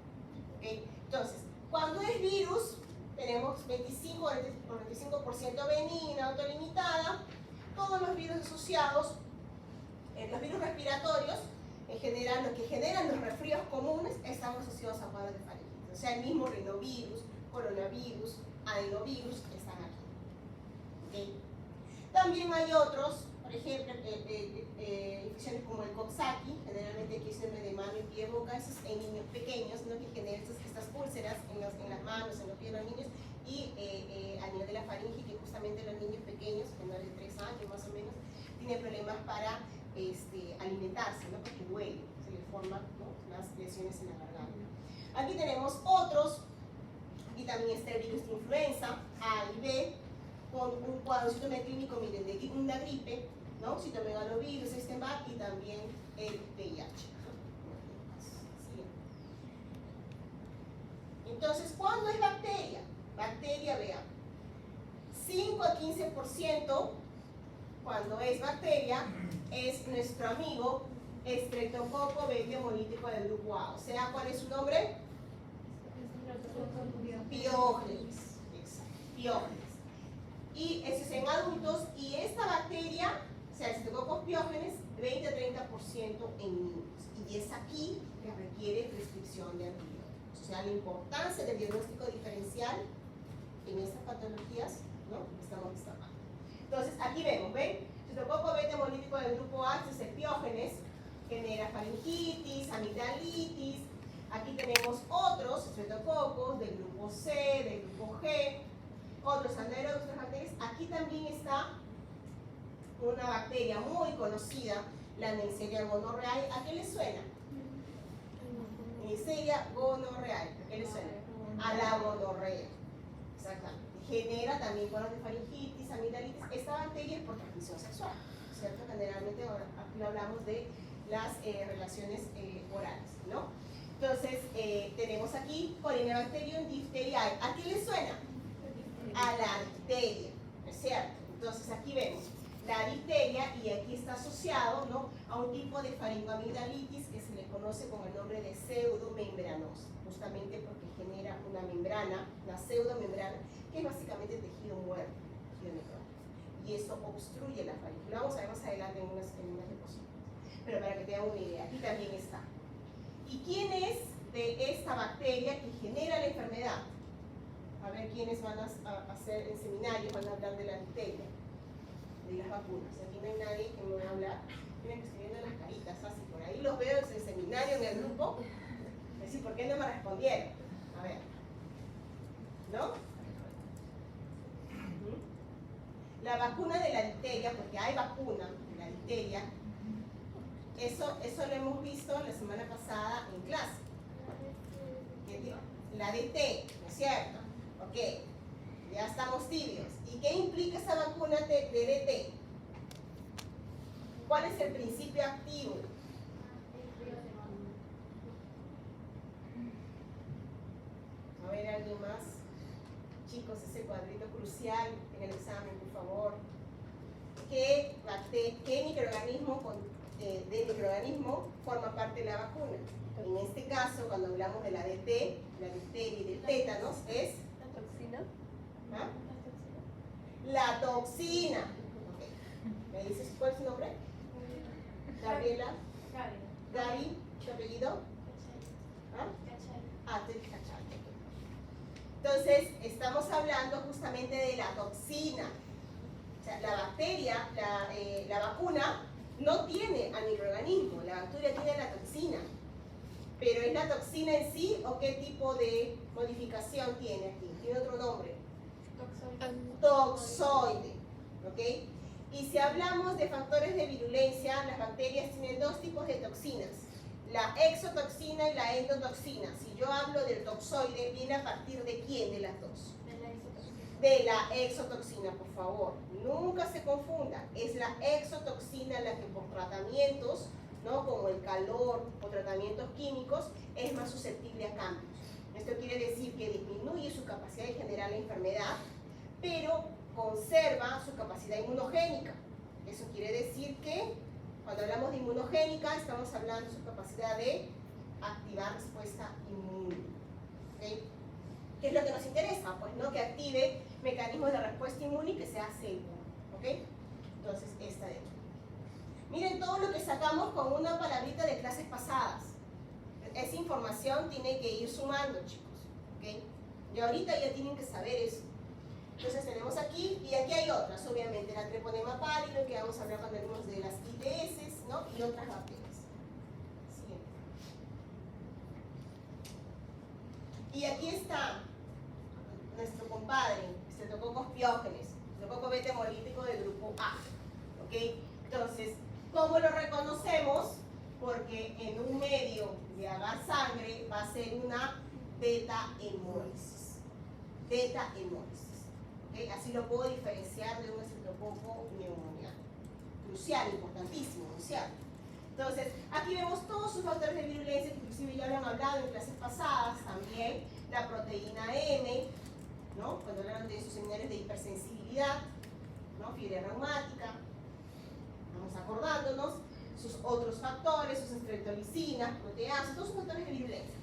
¿Okay? Entonces, cuando es virus, tenemos 25% benigna, autolimitada. Todos los virus asociados, los virus respiratorios, en general, los que generan los resfríos comunes, están asociados a cuadros de faringitis. O sea, el mismo rinovirus, coronavirus, adenovirus están aquí. ¿Okay? También hay otros, por ejemplo, infecciones como el Coxsackie, generalmente aquí se de mano y pie boca, esos en niños pequeños, ¿no? Que generan estas úlceras en las manos, en los pies de los niños, y a nivel de la faringe, que justamente los niños pequeños, menores de 3 años más o menos, tienen problemas para alimentarse, ¿no? Porque duele, se les forman, ¿no? Las lesiones en la garganta. Aquí tenemos otros, y también está el virus de influenza A y B, con un cuadro clínico, miren, de una gripe, ¿no? Citomegalovirus, Epstein-Barr y también el VIH. Entonces, ¿cuándo es bacteria? Bacteria, vean, 5 a 15% cuando es bacteria es nuestro amigo Streptococcus hemolítico del grupo A. O sea, ¿cuál es su nombre? Piógenes. Exacto, Piógenes. Y eso es en adultos, y esta bacteria, o sea, el Streptococcus piógenes, 20 a 30% en niños. Y es aquí que requiere prescripción de antibióticos. O sea, la importancia del diagnóstico diferencial en estas patologías, ¿no? Estamos destacando. Entonces, aquí vemos, ¿ven? Streptococcus hemolítico del grupo A, este es el Piógenes, genera faringitis, amigdalitis. Aquí tenemos otros Streptococcus del grupo C, del grupo G, otros anaerobios, otras bacterias. Aquí también está una bacteria muy conocida, la Neisseria gonorrhoeae. ¿A qué le suena? Neisseria gonorrhoeae. ¿A qué le suena? A la gonorrea. Exactamente. Genera también cuadros de faringitis, amigdalitis. Esta bacteria es por transmisión sexual, ¿cierto? Generalmente aquí hablamos de las relaciones orales, ¿no? Entonces, tenemos aquí Corynebacterium diphtheriae. ¿A qué le suena? A la difteria, ¿no es cierto? Entonces, aquí vemos la difteria, y aquí está asociado, ¿no? A un tipo de faringoamigdalitis que se le conoce con el nombre de pseudomembranosa, justamente porque genera una membrana, una pseudomembrana, que es básicamente tejido muerto, tejido necrótico, y eso obstruye la faringe. Lo vamos a ver más adelante en unas diapositivas, pero para que tengan una idea, aquí también está. ¿Y quién es de esta bacteria que genera la enfermedad? A ver quiénes van a hacer en seminarios, van a hablar de la difteria, de las vacunas. Aquí no hay nadie que me va a hablar. Miren que escribiendo las caritas, así por ahí los veo en el seminario, en el grupo. Es decir, ¿por qué no me respondieron? A ver. ¿No? La vacuna de la difteria, porque hay vacuna de la difteria, eso lo hemos visto la semana pasada en clase. La DT, ¿no es cierto? Ok, ya estamos tibios. ¿Y qué implica esa vacuna de DT? ¿Cuál es el principio activo? A ver, ¿alguien más? Chicos, ese cuadrito crucial en el examen, por favor. ¿Qué microorganismo de microorganismo forma parte de la vacuna? En este caso, cuando hablamos de la DT, la difteria y del tétanos, es ¿La toxina? ¿ah? La toxina. Okay. ¿Me dices cuál es su nombre? Gabriela. Gaby. Gaby, ¿tu apellido? ¿Ah? Cachay. Ah, tú eres Cachay. Entonces, estamos hablando justamente de la toxina. O sea, la bacteria, la vacuna, no tiene al microorganismo, la bacteria tiene la toxina. Pero ¿es la toxina en sí o qué tipo de modificación tiene aquí? Tiene otro nombre. Toxoide. ¿Ok? Y si hablamos de factores de virulencia, las bacterias tienen dos tipos de toxinas. La exotoxina y la endotoxina. Si yo hablo del toxoide, ¿viene a partir de quién de las dos? De la exotoxina, por favor. Nunca se confunda. Es la exotoxina la que por tratamientos, ¿no?, como el calor o tratamientos químicos, es más susceptible a cambios. Esto quiere decir que disminuye su capacidad de generar la enfermedad, pero conserva su capacidad inmunogénica. Eso quiere decir que cuando hablamos de inmunogénica estamos hablando de su capacidad de activar respuesta inmune. ¿Okay? ¿Qué es lo que nos interesa? Pues no que active mecanismos de respuesta inmune y que sea seguro. ¿Ok? Entonces, esta de aquí. Miren todo lo que sacamos con una palabrita de clases pasadas. Esa información tiene que ir sumando, chicos. ¿Ok? Y ahorita ya tienen que saber eso. Entonces tenemos aquí, y aquí hay otras, obviamente, la treponema pálido, que vamos a hablar cuando hablemos de las ITS, ¿no? Y otras bacterias. Siguiente. Y aquí está nuestro compadre, Streptococcus piógenes, Streptococcus beta hemolítico del grupo A. ¿Ok? Entonces, ¿cómo lo reconocemos? Porque en un medio de agar sangre va a ser una beta hemólisis. Beta hemólisis. ¿Okay? Así lo puedo diferenciar de un estreptococo pneumoniano. Crucial, importantísimo, crucial. Entonces, aquí vemos todos sus factores de virulencia, que inclusive ya lo han hablado en clases pasadas también. La proteína M, ¿no?, cuando hablaron de sus seminarios de hipersensibilidad, ¿no?, fiebre reumática. Vamos acordándonos. Sus otros factores, sus estreptolicinas, proteasas, todos sus factores de virulencia.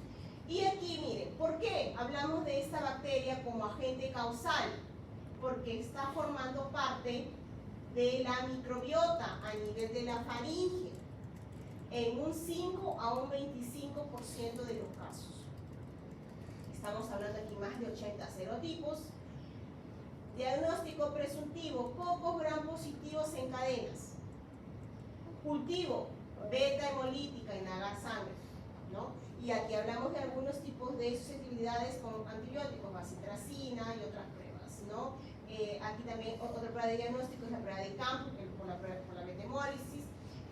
Y aquí, miren, ¿por qué hablamos de esta bacteria como agente causal? Porque está formando parte de la microbiota a nivel de la faringe en un 5 a un 25% de los casos. Estamos hablando aquí más de 80 serotipos. Diagnóstico presuntivo, cocos gram positivos en cadenas. Cultivo, beta hemolítica en agar sangre, ¿no? Y aquí hablamos de algunos tipos de susceptibilidades con antibióticos, bacitracina y otras pruebas, ¿no? Aquí también otra prueba de diagnóstico es la prueba de campo, que es por la beta hemólisis.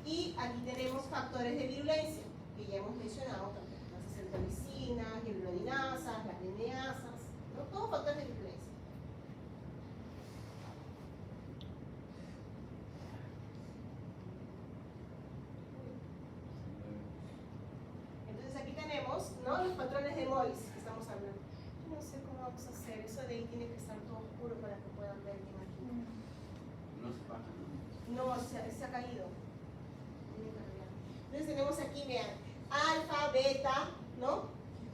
Y aquí tenemos factores de virulencia, que ya hemos mencionado también, las acetolicinas, hyaluronidasas, las lineasas, ¿no? Todos factores de virulencia. ¿No? Los patrones de hemólisis que estamos hablando. Yo no sé cómo vamos a hacer. Eso de ahí tiene que estar todo oscuro para que puedan ver bien aquí. No se baja. No, se ha caído. Entonces tenemos aquí, vean, alfa, beta, ¿no?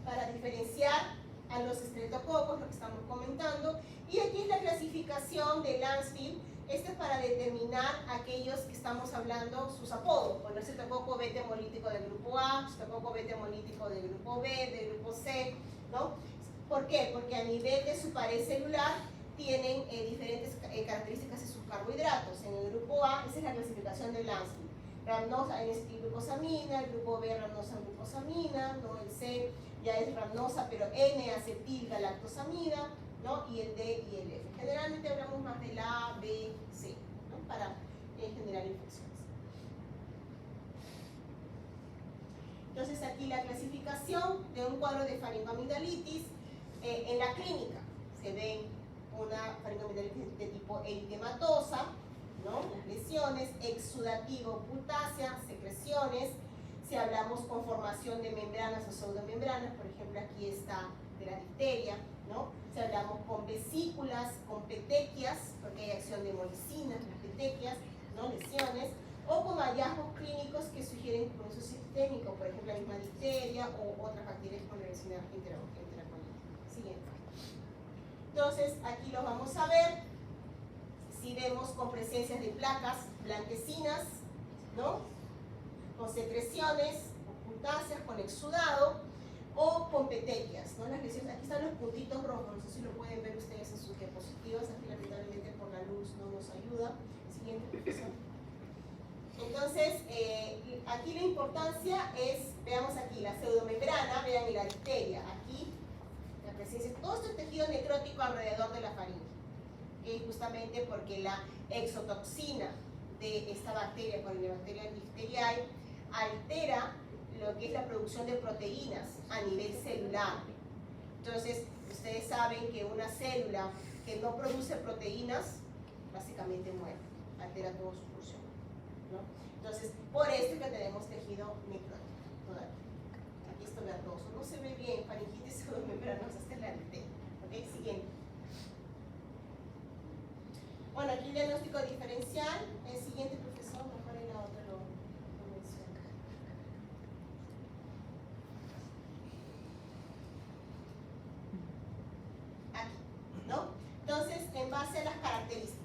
Para diferenciar a los estreptococos, lo que estamos comentando. Y aquí es la clasificación de Landsfield. Este es para determinar aquellos que estamos hablando, sus apodos. Bueno, estreptococo beta hemolítico del grupo A, estreptococo beta hemolítico del grupo B, del grupo C, ¿no? ¿Por qué? Porque a nivel de su pared celular tienen diferentes características de sus carbohidratos. En el grupo A, esa es la clasificación de Landsfield. Rhamnosa N-acetilglucosamina, el grupo B rhamnosa glucosamina, ¿no? El C ya es rhamnosa, pero N-acetilgalactosamina, ¿no? Y el D y el F. Generalmente hablamos más de la A, B, C, ¿no? Para generar infecciones. Entonces aquí la clasificación de un cuadro de faringoamigdalitis en la clínica. Se ve una faringoamigdalitis de tipo eritematosa, ¿no? Las lesiones, exudativo, putácea, secreciones. Si hablamos con formación de membranas o pseudomembranas, por ejemplo aquí está de la difteria, ¿no? Si hablamos con vesículas, con petequias, porque hay acción de hemolicinas, las petequias, ¿no? Lesiones, o con hallazgos clínicos que sugieren proceso sistémico, por ejemplo la misma difteria o otras bacterias con reacción interacolítica. Siguiente. Entonces aquí lo vamos a ver. Si vemos con presencias de placas blanquecinas, ¿no? con secreciones, ocultáceas, con exudado o con petequias, ¿no? Las lesiones, aquí están los puntitos rojos, no sé si lo pueden ver ustedes en sus diapositivas, aquí lamentablemente por la luz no nos ayuda. Siguiente, profesor. Entonces, aquí la importancia es, veamos aquí, la pseudomembrana, vean la arteria, aquí la presencia de todo este tejido necrótico alrededor de la faringe, justamente porque la exotoxina de esta bacteria, Corynebacterium diphtheriae, altera lo que es la producción de proteínas a nivel celular. Entonces, ustedes saben que una célula que no produce proteínas, básicamente muere, altera toda su función, ¿no? Entonces, por esto es que tenemos tejido necrótico todavía. Aquí esto verdoso, no se ve bien, faringitis pseudomembranosa, esta es la arteria. ¿Ok? Siguiente. Bueno, aquí el diagnóstico diferencial. El siguiente, profesor, mejor en la otra lo menciona. Aquí, ¿no? Entonces, en base a las características.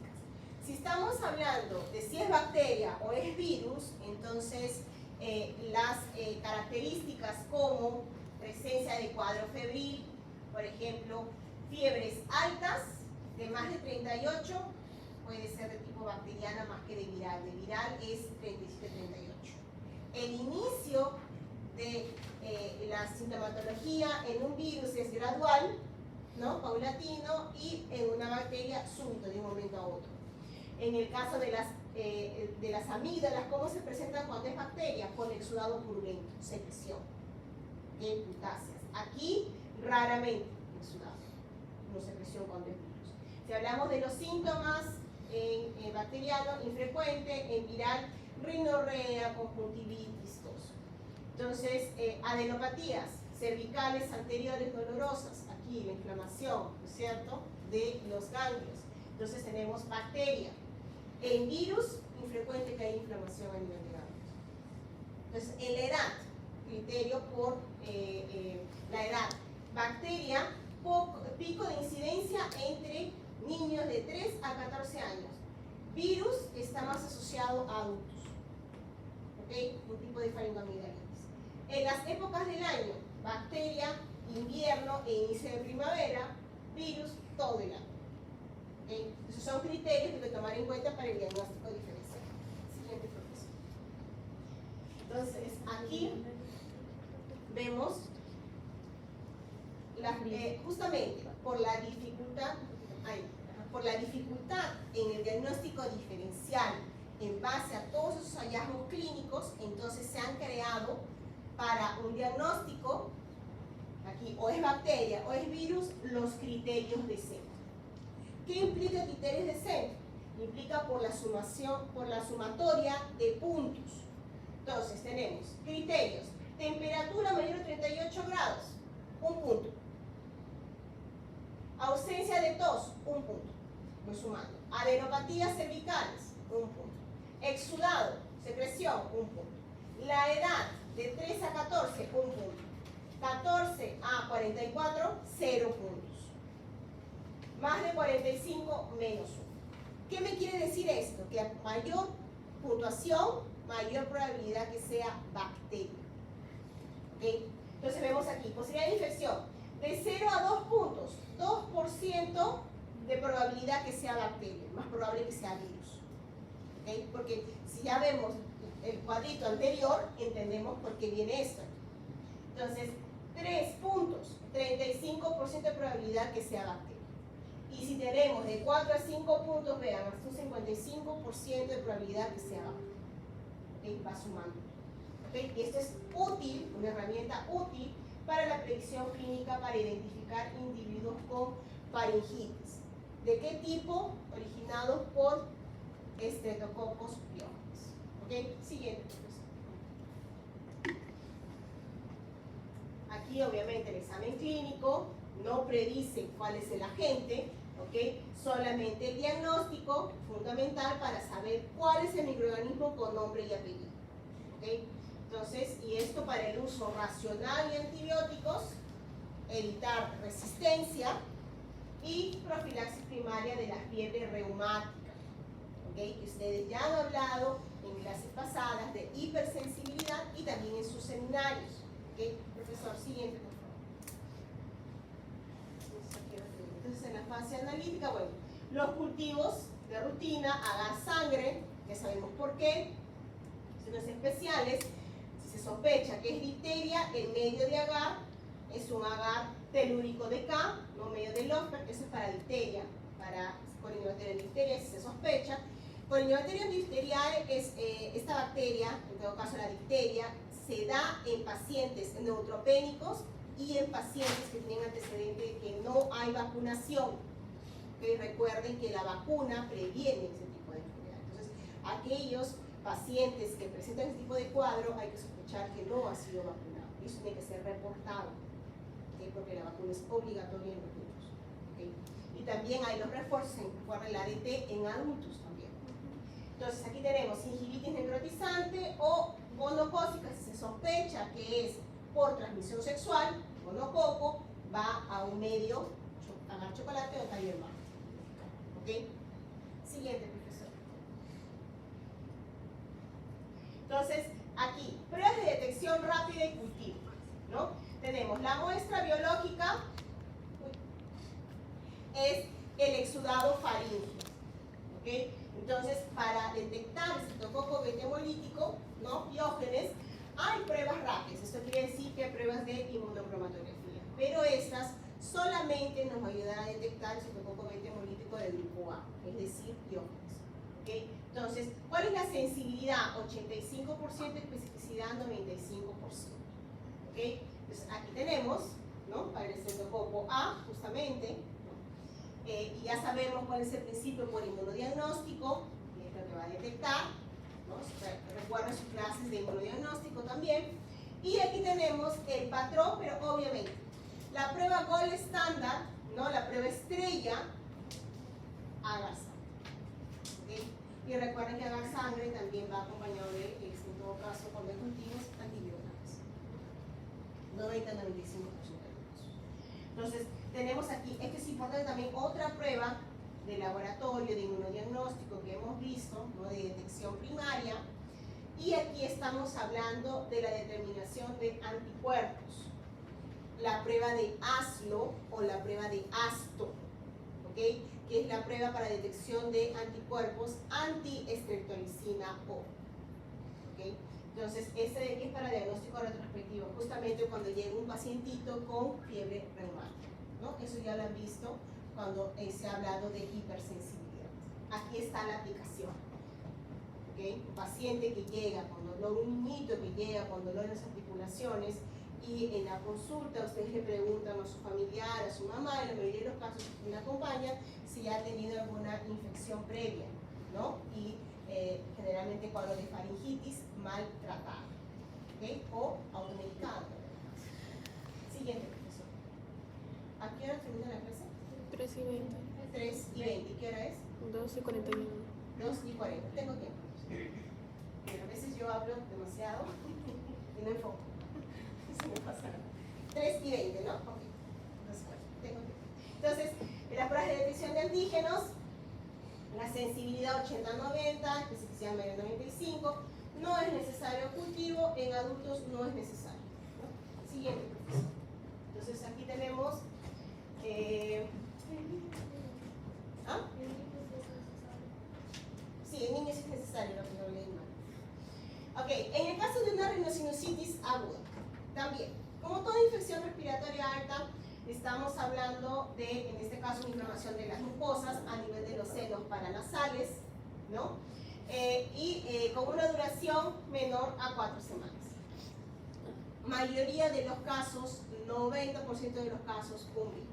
Si estamos hablando de si es bacteria o es virus, entonces las características como presencia de cuadro febril, por ejemplo, fiebres altas de más de 38, puede ser de tipo bacteriana más que de viral. De viral es 37-38. El inicio de la sintomatología en un virus es gradual, ¿no? Paulatino, y en una bacteria súbito, de un momento a otro. En el caso de las amígdalas, ¿cómo se presentan cuando es bacteria? Con exudado purulento, secreción, putáceas. Aquí, raramente exudado, no secreción cuando es virus. Si hablamos de los síntomas en bacteriano, infrecuente, en viral, rinorrea, conjuntivitis, tos. Entonces, adenopatías cervicales anteriores dolorosas, aquí la inflamación, ¿no es cierto?, de los ganglios. Entonces tenemos bacteria. En virus, infrecuente que haya inflamación a nivel de ganglios. Entonces, en la edad, criterio por la edad. Bacteria, pico de incidencia entre niños de 3 a 14 años. Virus está más asociado a adultos. ¿Ok? Un tipo de faringoamigdalitis. En las épocas del año, bacteria, invierno e inicio de primavera, virus todo el año. ¿Okay? Esos son criterios que hay que tomar en cuenta para el diagnóstico diferencial. Siguiente, profesor. Entonces, aquí vemos justamente por la dificultad en el diagnóstico diferencial en base a todos esos hallazgos clínicos, entonces se han creado para un diagnóstico, aquí o es bacteria o es virus, los criterios de centro. ¿Qué implica criterios de centro? Implica por la sumatoria de puntos. Entonces tenemos criterios: temperatura mayor a 38 grados, un punto. Ausencia de tos, un punto. Voy sumando. Adenopatías cervicales, un punto. Exudado, secreción, un punto. La edad de 3 a 14, un punto. 14 a 44, 0 puntos. Más de 45, menos 1. ¿Qué me quiere decir esto? Que a mayor puntuación, mayor probabilidad que sea bacteria. ¿Okay? Entonces vemos aquí, posibilidad de infección de 0 a 2 puntos, 2% de probabilidad que sea bacteria, más probable que sea virus. ¿Okay? Porque si ya vemos el cuadrito anterior, entendemos por qué viene esto. Entonces, 3 puntos, 35% de probabilidad que sea bacteria. Y si tenemos de 4 a 5 puntos, vean, hasta un 55% de probabilidad que sea bacteria. ¿Okay? Va sumando. ¿Okay? Y esto es útil, una herramienta útil para la predicción clínica para identificar individuos con faringitis. ¿De qué tipo? Originados por Streptococcus pyogenes. ¿Okay? Siguiente. Aquí obviamente el examen clínico no predice cuál es el agente, ¿okay? Solamente el diagnóstico fundamental para saber cuál es el microorganismo con nombre y apellido. ¿Okay? Entonces, y esto para el uso racional de antibióticos, evitar resistencia y profilaxis primaria de la fiebre reumática. ¿Okay? Que ustedes ya han hablado en clases pasadas de hipersensibilidad y también en sus seminarios. ¿Ok? Profesor, siguiente, por favor. Entonces, en la fase analítica, bueno, los cultivos de rutina, agar sangre, ya sabemos por qué, situaciones especiales, si se sospecha que es difteria, el medio de agar es un agar telúrico de K, no medio de Loeffler, eso es para difteria, para Corynebacterium difteria, si se sospecha. Corynebacterium difteriae es esta bacteria, en todo caso la difteria, se da en pacientes neutropénicos y en pacientes que tienen antecedente de que no hay vacunación. ¿Okay? Recuerden que la vacuna previene ese tipo de enfermedad. Entonces, aquellos pacientes que presentan este tipo de cuadro hay que sospechar que no ha sido vacunado. Y eso tiene que ser reportado, ¿okay? Porque la vacuna es obligatoria en los niños. ¿Okay? Y también hay los refuerzos por el ADT en adultos también. Entonces, aquí tenemos gingivitis necrotizante o gonocócica, si se sospecha que es por transmisión sexual, gonococo, va a un medio, agar chocolate o taller mar. ¿Ok? Siguiente, profesor. Entonces, aquí, pruebas de detección rápida y cultivo, ¿no? Tenemos la muestra biológica, es el exudado faríngeo, ¿ok? Entonces, para detectar el citococo beta hemolítico, ¿no? Biógenes, hay pruebas rápidas. Esto quiere decir que hay pruebas de inmunocromatografía, pero estas solamente nos ayudan a detectar el citococo beta hemolítico del grupo A, es decir, biógenes. ¿Okay? Entonces, ¿cuál es la sensibilidad? 85%, especificidad 95%. ¿Okay? Entonces, aquí tenemos, ¿no? Para el citococo A, justamente, y ya sabemos cuál es el principio por inmunodiagnóstico, que es lo que va a detectar, ¿no? Recuerden sus clases de inmunodiagnóstico también. Y aquí tenemos el patrón, pero obviamente la prueba gold estándar, ¿no? La prueba estrella, agar sangre. ¿Okay? Y recuerden que agar sangre también va acompañado de, en todo caso, cuando hay cultivos, antibióticos. 90-95% de los casos. Entonces, tenemos aquí, esto es importante también, otra prueba de laboratorio de inmunodiagnóstico que hemos visto, ¿no? De detección primaria, y aquí estamos hablando de la determinación de anticuerpos, la prueba de ASLO o la prueba de ASTO, ¿okay? Que es la prueba para detección de anticuerpos anti-estreptolicina O. ¿Okay? Entonces, este de aquí es para diagnóstico retrospectivo, justamente cuando llega un pacientito con fiebre reumática, ¿no? Eso ya lo han visto cuando se ha hablado de hipersensibilidad. Aquí está la aplicación. ¿Okay? Un paciente que llega con dolor, un niñito que llega con dolor en las articulaciones, y en la consulta ustedes le preguntan a su familiar, a su mamá, en la mayoría de los casos quien la acompaña, si ha tenido alguna infección previa, ¿no? Y generalmente cuadro de faringitis mal tratada, ¿okay? O automedicada. Siguiente, profesor. ¿A qué hora termina la clase? 3:20. 3:20. ¿Qué hora es? 2:41. 2:40. Tengo tiempo. Pero a veces yo hablo demasiado y no enfoco. Eso me pasa. 3:20, ¿no? Ok. Tengo tiempo. Entonces, en las pruebas de detección de antígenos, la sensibilidad 80-90, especificidad mayor 95, no es necesario cultivo, en adultos no es necesario, ¿no? Siguiente, profesor. Entonces, aquí tenemos... ¿Ah? Sí, en niños es necesario, lo que no leí mal. Ok, en el caso de una rinosinusitis aguda, también, como toda infección respiratoria alta, estamos hablando de, en este caso, una inflamación de las mucosas a nivel de los senos paranasales, ¿no? Con una duración menor a 4 semanas. Mayoría de los casos, 90% de los casos, un virus.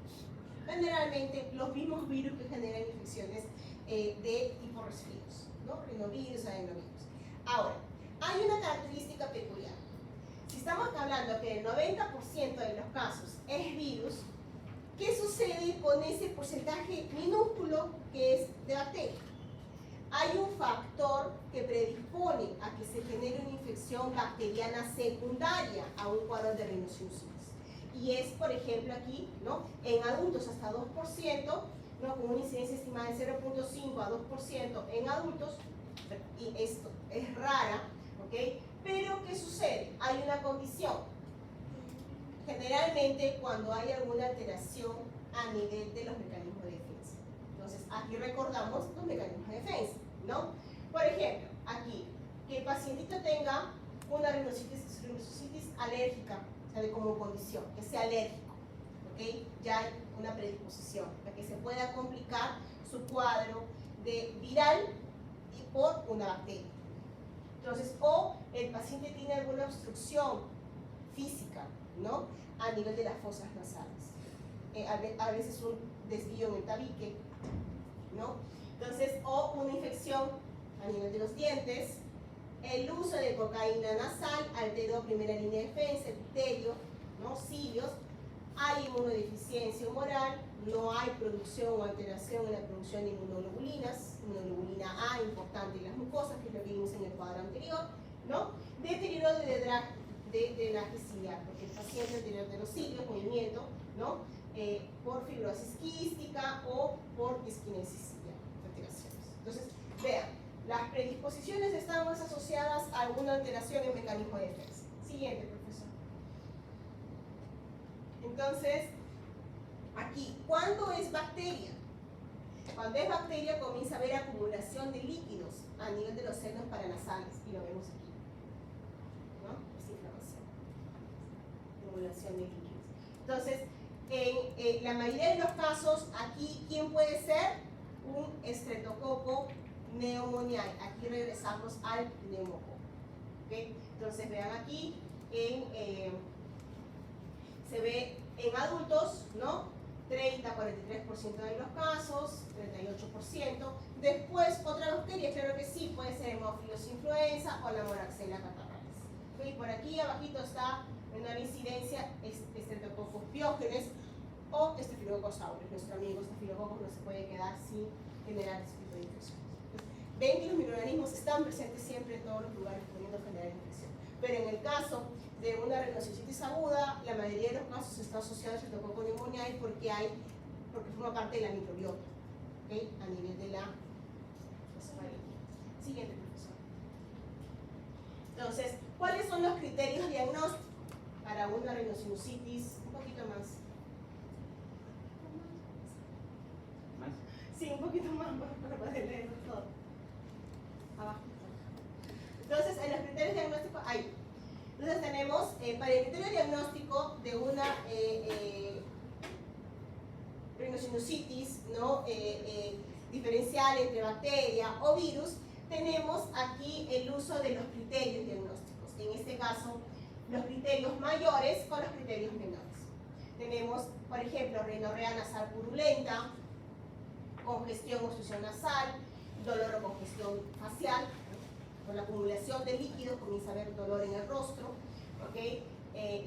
Generalmente, los mismos virus que generan infecciones de tipo resfríos, ¿no? Rinovirus, adenovirus. Ahora, hay una característica peculiar. Si estamos hablando que el 90% de los casos es virus, ¿qué sucede con ese porcentaje minúsculo que es de bacteria? Hay un factor que predispone a que se genere una infección bacteriana secundaria a un cuadro de rinosinusitis. Y es, por ejemplo, aquí, ¿no? En adultos hasta 2%, ¿no? Con una incidencia estimada de 0.5 a 2% en adultos, y esto es rara, ¿ok? Pero ¿qué sucede? Hay una condición. Generalmente cuando hay alguna alteración a nivel de los mecanismos de defensa. Entonces aquí recordamos los mecanismos de defensa, ¿no? Por ejemplo, aquí, que el pacientito tenga una rinositis alérgica, o sea, de como condición, que sea alérgico, ¿ok? Ya hay una predisposición para que se pueda complicar su cuadro de viral y por una bacteria. Entonces, o el paciente tiene alguna obstrucción física, ¿no? A nivel de las fosas nasales. A veces un desvío en el tabique, ¿no? Entonces, o una infección a nivel de los dientes. El uso de cocaína nasal alteró primera línea de defensa, epitelio, ¿no? Cilios. Hay inmunodeficiencia humoral, no hay producción o alteración en la producción de inmunoglobulinas, inmunoglobulina A importante en las mucosas, que es lo que vimos en el cuadro anterior, ¿no? Deterioro de drenaje ciliar, porque el paciente deterioro de los cilios, movimiento, ¿no? Por fibrosis quística o por disquinesis ciliar, alteraciones. Entonces, vean, las predisposiciones están más asociadas a alguna alteración en mecanismo de defensa. Siguiente, profesor. Entonces, aquí, ¿cuándo es bacteria? Cuando es bacteria comienza a haber acumulación de líquidos a nivel de los senos paranasales, y lo vemos aquí, ¿no? Es inflamación, acumulación de líquidos. Entonces, en la mayoría de los casos, aquí, ¿quién puede ser? Un estreptococo pneumoniae. Aquí regresamos al neumococo. ¿Okay? Entonces, vean aquí, se ve en adultos, ¿no? 30-43% de los casos, 38%. Después, otra bacteria, claro que sí, puede ser Haemophilus influenza o la Moraxella catarrhalis. ¿Okay? Por aquí abajito está menor incidencia Streptococcus pyogenes o Staphylococcus aureus. Nuestro amigo Staphylococcus no se puede quedar sin generar este tipo de infecciones. Ven que los microorganismos están presentes siempre en todos los lugares pudiendo generar infección. Pero en el caso de una rhinosinusitis aguda, la mayoría de los casos está asociado a Streptococcus pneumoniae porque forma parte de la microbiota, ¿okay? A nivel de la esofaringe. Siguiente, profesor. Entonces, ¿cuáles son los criterios diagnósticos para una rhinosinusitis? Un poquito más. ¿Más? Sí, un poquito más para poder leerlo todo. Abajo. Entonces, en los criterios diagnósticos, ahí. Entonces tenemos, para el criterio diagnóstico de una rhinosinusitis, ¿no? Diferencial entre bacteria o virus, tenemos aquí el uso de los criterios diagnósticos. En este caso, los criterios mayores con los criterios menores. Tenemos, por ejemplo, rinorrea nasal purulenta, congestión o obstrucción nasal, dolor o congestión facial. Con la acumulación de líquidos comienza a haber dolor en el rostro, ¿okay?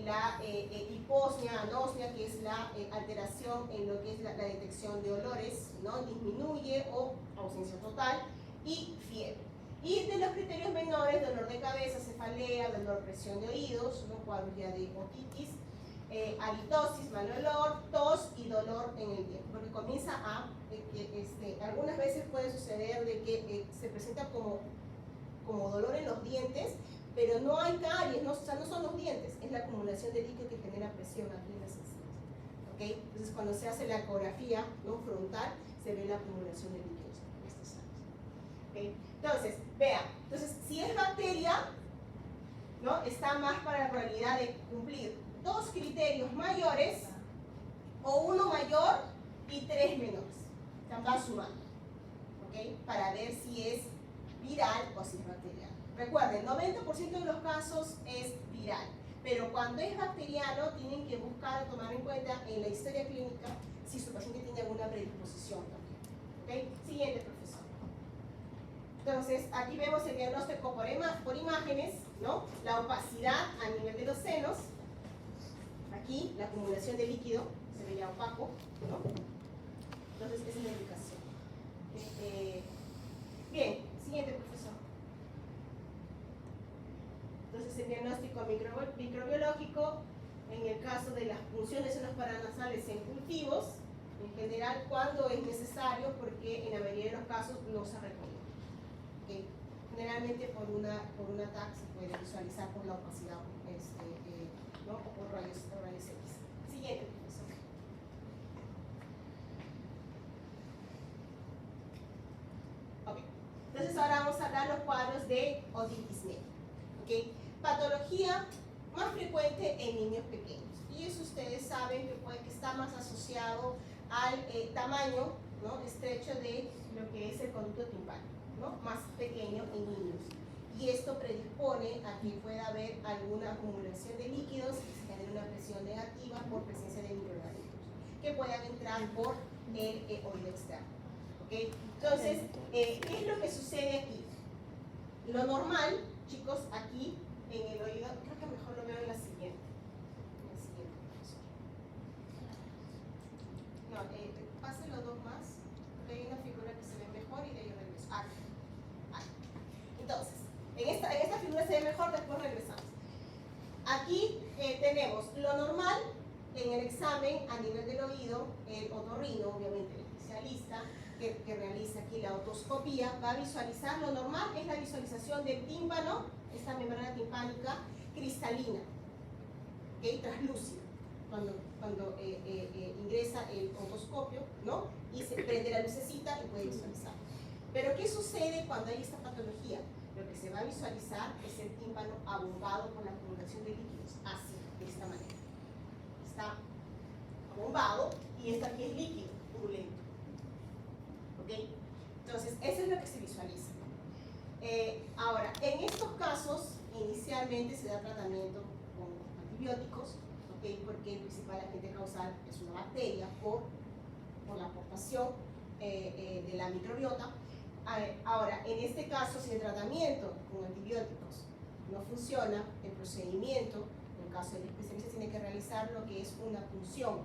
La hiposmia, anosmia, que es la alteración en lo que es la detección de olores, ¿no? Disminuye o ausencia total, y fiebre. Y de los criterios menores, dolor de cabeza, cefalea, dolor, presión de oídos, ¿no? Cuadros ya de otitis, halitosis, mal olor, tos y dolor en el diente, porque comienza a, algunas veces puede suceder de que se presenta como dolor en los dientes, pero no hay caries, no, o sea, no son los dientes, es la acumulación de líquido que genera presión aquí en las encías. ¿Okay? Entonces, cuando se hace la ecografía, ¿no? Frontal, se ve la acumulación de líquidos en estas áreas. ¿Okay? Entonces, vean, si es bacteria, ¿no? Está más para la probabilidad de cumplir 2 criterios mayores, o 1 mayor y 3 menores. Están van sumando, ¿okay? Para ver si es viral o si es bacteriano. Recuerden, 90% de los casos es viral, pero cuando es bacteriano tienen que buscar, tomar en cuenta en la historia clínica si su paciente tiene alguna predisposición también. ¿Okay? Siguiente, profesor. Entonces, aquí vemos el diagnóstico por imágenes, ¿no? La opacidad a nivel de los senos. Aquí, la acumulación de líquido, se ve ya opaco, ¿no? Entonces, esa es la indicación. Bien, siguiente, profesor. Entonces, el diagnóstico microbiológico, en el caso de las punciones en los paranasales en cultivos, en general, cuando es necesario, porque en la mayoría de los casos no se recomienda. ¿Okay? Generalmente por una TAC se puede visualizar por la opacidad, ¿no? O por rayos X. Siguiente, profesor. Ok. Entonces ahora vamos a hablar los cuadros de otitis media. ¿Okay? Patología más frecuente en niños pequeños. Y eso ustedes saben que está más asociado al tamaño, ¿no? estrecho de lo que es el conducto timpánico, ¿no? Más pequeño en niños. Y esto predispone a que pueda haber alguna acumulación de líquidos y se genere una presión negativa por presencia de microorganismos que puedan entrar por el oído externo. ¿Okay? Entonces, ¿qué es lo que sucede aquí? Lo normal, chicos, aquí en el oído, creo que mejor lo veo en la siguiente. No, pasen los dos más, porque hay una figura que se ve mejor y de ahí regreso. Aquí. Entonces, en esta figura se ve mejor, después regresamos. Aquí tenemos lo normal en el examen a nivel del oído, el otorrino, obviamente el especialista, que realiza aquí la otoscopía, va a visualizar. Lo normal es la visualización del tímpano, esta membrana timpánica cristalina, ¿okay? Translúcida. Cuando ingresa el otoscopio, ¿no? Y se prende la lucecita y puede visualizar. Pero ¿qué sucede cuando hay esta patología? Lo que se va a visualizar es el tímpano abombado por la acumulación de líquidos, así, de esta manera. Está abombado y esto aquí es líquido, purulento. ¿Ok? Entonces, eso es lo que se visualiza. Ahora, en estos casos, inicialmente se da tratamiento con antibióticos, porque el principal agente causal es una bacteria por la aportación de la microbiota. Ahora, en este caso, si el tratamiento con antibióticos no funciona, el procedimiento, en el caso del especialista, tiene que realizar lo que es una punción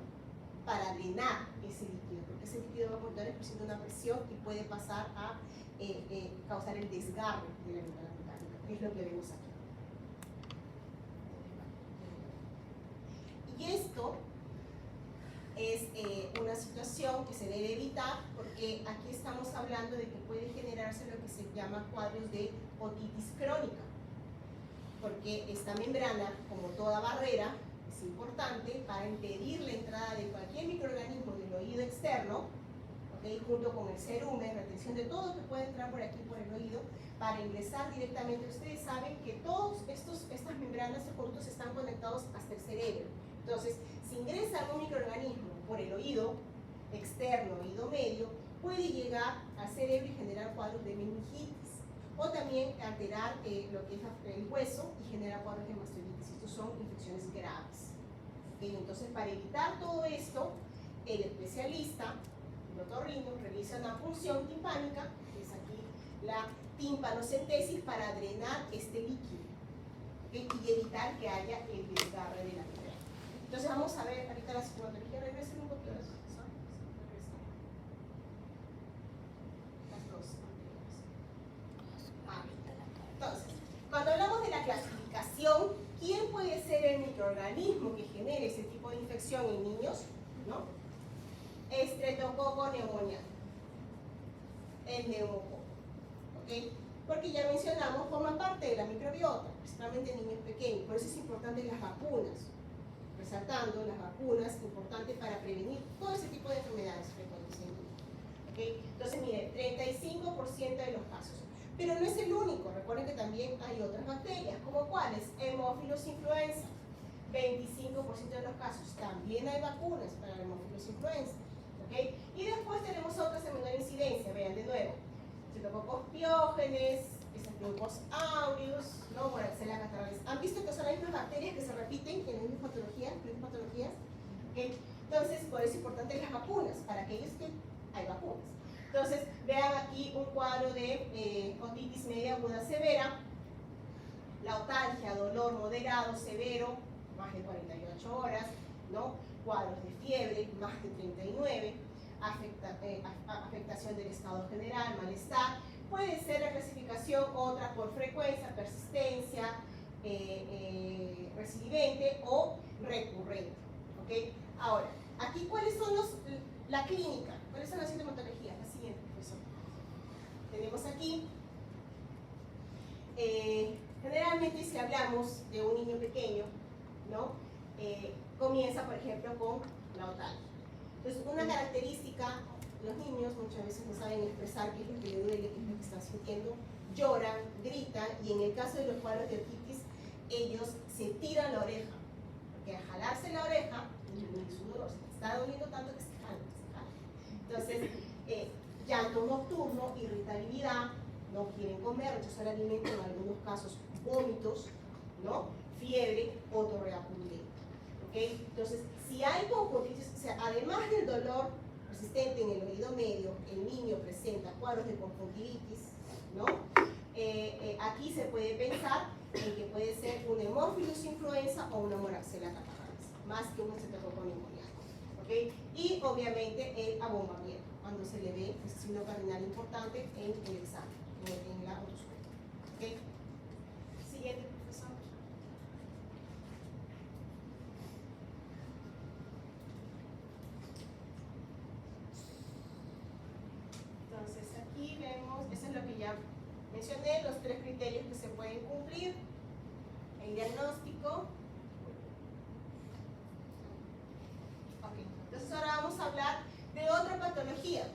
para drenar ese líquido, porque ese líquido va a aportar una presión y puede pasar a causar el desgarre de la membrana timpánica, que es lo que vemos aquí. Y esto es una situación que se debe evitar porque aquí estamos hablando de que puede generarse lo que se llama cuadros de otitis crónica, porque esta membrana, como toda barrera, es importante para impedir la entrada de cualquier microorganismo del oído externo, ¿okay? Junto con el cerumen, retención de todo lo que puede entrar por aquí por el oído, para ingresar directamente. Ustedes saben que todas estas membranas, estos conductos están conectados hasta el cerebro. Entonces, si ingresa algún microorganismo por el oído externo, oído medio, puede llegar al cerebro y generar cuadros de meningitis, o también alterar lo que es el hueso y generar cuadros de mastoiditis. Estos son infecciones graves. ¿Okay? Entonces, para evitar todo esto, el especialista, el otorrino, realiza una punción timpánica, que es aquí la timpanocentesis, para drenar este líquido, ¿okay? Y evitar que haya el desgarre de la membrana. Entonces vamos a ver ahorita la sintomatología. Regresen un poquito. Las dos anteriores. Entonces, cuando hablamos de la clasificación, ¿quién puede ser el microorganismo que genere ese tipo de infección en niños? ¿No? Estreptococo neumoniano. El neumococo. ¿Ok? Porque ya mencionamos, forma parte de la microbiota, principalmente en niños pequeños. Por eso es importante las vacunas. Resaltando las vacunas, importantes para prevenir todo ese tipo de enfermedades frecuentes en niños. ¿Okay? Entonces, miren, 35% de los casos. Pero no es el único. Recuerden que también hay otras bacterias, como cuáles, Haemophilus influenza. 25% de los casos. También hay vacunas para la Haemophilus influenza. ¿Okay? Y después tenemos otras en menor incidencia. Vean de nuevo. Citococos piógenes, Staphylococcus aureus, ¿no? Moraxella catarrhalis. ¿Han visto que son las mismas bacterias que se repiten en las mismas patologías? ¿Okay? Entonces, por eso es importante las vacunas, para aquellos que hay vacunas. Entonces, vean aquí un cuadro de otitis media aguda severa, lautalgia, dolor moderado, severo, más de 48 horas, ¿no? Cuadros de fiebre, más de 39, afectación del estado general, malestar. Puede ser la clasificación otra por frecuencia, persistencia, recidivente o recurrente. ¿Okay? Ahora, aquí ¿cuáles son la clínica? ¿Cuáles son las sintomatologías? La siguiente, profesor. Tenemos aquí generalmente si hablamos de un niño pequeño, ¿no? Comienza, por ejemplo, con la otalgia. Entonces, una característica, los niños muchas veces no saben expresar qué es lo que le duele, qué es lo que están sintiendo, lloran, gritan, y en el caso de los cuadros de otitis, ellos se tiran la oreja, porque al jalarse la oreja, el sudor se está doliendo tanto que se jala, Entonces, llanto nocturno, irritabilidad, no quieren comer, rechazar el alimento, en algunos casos vómitos, ¿no? Fiebre, otorrea purulenta. ¿Okay? Entonces, si hay conjuntivitis, o sea, además del dolor persistente en el oído medio, el niño presenta cuadros de conjuntivitis, ¿no? Aquí se puede pensar en que puede ser un Haemophilus influenza o una Moraxella catarrhalis, más que un estreptococcus pneumoniae. ¿Okay? Y obviamente el abombamiento, cuando se le ve un signo cardinal importante en el examen, en la otoscopia. ¿Okay? Siguiente, profesor. Entonces aquí vemos, eso es lo que ya mencioné, los 3 criterios que se pueden cumplir. El diagnóstico. Ok, entonces ahora vamos a hablar de otra patología.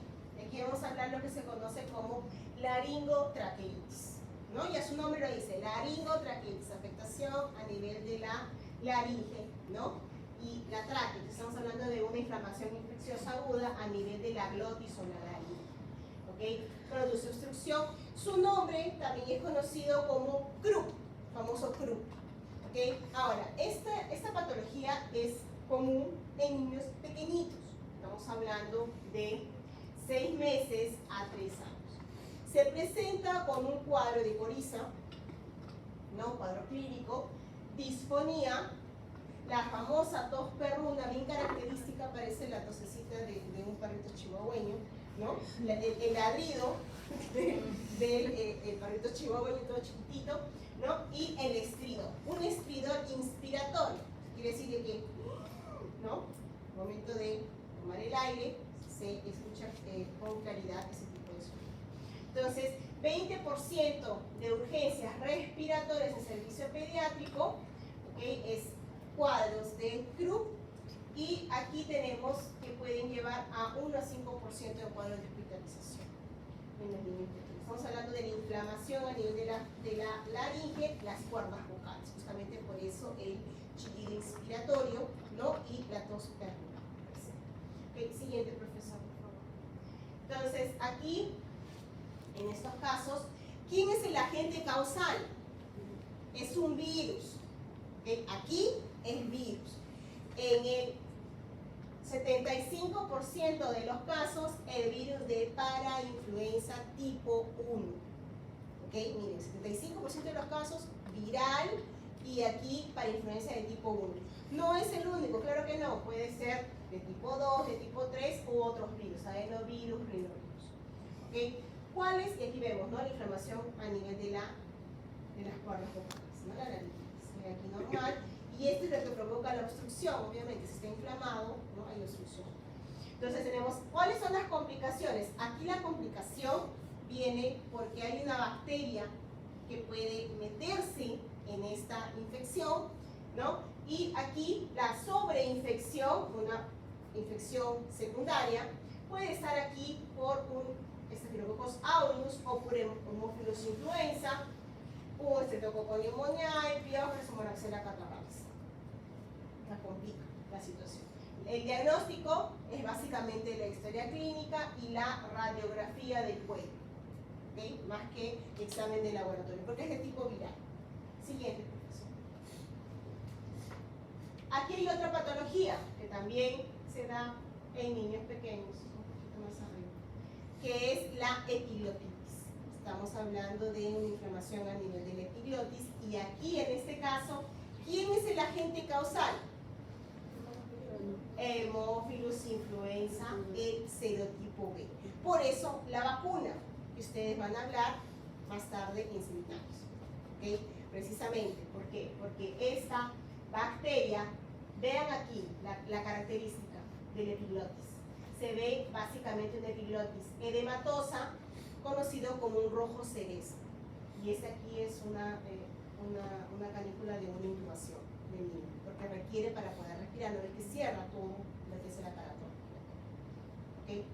Aquí vamos a hablar de lo que se conoce como laringotraqueitis, ¿no? Ya su nombre lo dice, laringotraqueitis, afectación a nivel de la laringe, ¿no? Y la tráquea, estamos hablando de una inflamación infecciosa aguda a nivel de la glotis o la laringe, ¿ok? Produce obstrucción. Su nombre también es conocido como CRUP, famoso CRUP, ¿ok? Ahora, esta patología es común en niños pequeñitos, estamos hablando de 6 meses a 3 años. Se presenta con un cuadro de coriza, ¿no? Cuadro clínico, disfonía, la famosa tos perruna, bien característica, parece la tosecita de un perrito chihuahueño, ¿no? El ladrido del perrito chihuahueño todo chiquitito, ¿no? Y el estridor, un estridor inspiratorio, quiere decir que, ¿no? Al momento de tomar el aire, se escucha con claridad ese tipo de sonido. Entonces, 20% de urgencias respiratorias en servicio pediátrico, ¿okay? Es cuadros de CRUP, y aquí tenemos que pueden llevar a 1 a 5% de cuadros de hospitalización en los niños pequeños. Estamos hablando de la inflamación a nivel de la laringe, las cuerdas vocales, justamente por eso el chillido inspiratorio, ¿no? Y la tos perruna. Okay, siguiente, profesor, por favor. Entonces, aquí, en estos casos, ¿quién es el agente causal? Es un virus. ¿Okay? Aquí es virus. En el 75% de los casos, el virus de parainfluenza tipo 1. ¿Ok? Miren, 75% de los casos, viral, y aquí parainfluenza de tipo 1. No es el único, claro que no, puede ser de tipo 2, de tipo 3 u otros virus, adenovirus, rinovirus. ¿Ok? ¿Cuáles? Y aquí vemos, ¿no? La inflamación a nivel de las cuerdas vocales, ¿no? La laringitis, aquí normal. Y esto es lo que provoca la obstrucción, obviamente, si está inflamado, ¿no? Hay obstrucción. Entonces tenemos, ¿cuáles son las complicaciones? Aquí la complicación viene porque hay una bacteria que puede meterse en esta infección, ¿no? Y aquí la sobreinfección, una infección secundaria, puede estar aquí por un Staphylococcus aureus o por Haemophilus influenza, un Streptococcus pneumoniae, Piojnes o Moraxella catarrhalis. La complica la situación. El diagnóstico es básicamente la historia clínica y la radiografía del cuello, ¿okay? Más que examen de laboratorio, porque es de tipo viral. Siguiente, profesor. Aquí hay otra patología que también se da en niños pequeños, un poquito más arriba, que es la epiglotitis. Estamos hablando de una inflamación a nivel de la epiglotis, y aquí en este caso, ¿quién es el agente causal? Haemophilus influenza, el serotipo B. Por eso la vacuna, que ustedes van a hablar más tarde en seminarios. ¿Okay? Precisamente, ¿por qué? Porque esta bacteria, vean aquí la característica de la epiglotis. Se ve básicamente una epiglotis edematosa, conocido como un rojo cerezo. y esta aquí es una canícula de una intubación del niño, porque requiere para poder respirar, no es que cierra todo lo que es el aparato. ¿Okay?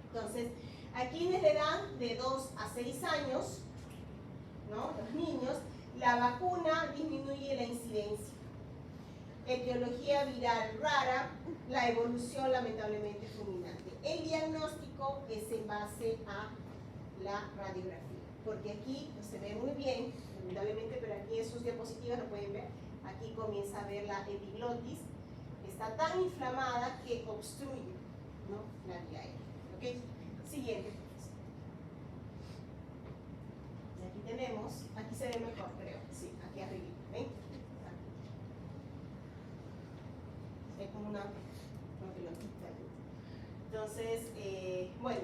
Entonces, a quienes le dan de 2 a 6 años, ¿no? Los niños, la vacuna disminuye la incidencia. Etiología viral rara, la evolución lamentablemente fulminante. El diagnóstico es en base a la radiografía, porque aquí no se ve muy bien, lamentablemente, pero aquí en sus diapositivas lo pueden ver. Aquí comienza a ver la epiglotis, está tan inflamada que obstruye, ¿no? La vía aérea. ¿Okay? Siguiente. Y aquí tenemos, aquí se ve mejor, creo, sí, aquí arriba, ¿ven? Es como una pelotita. Entonces, bueno,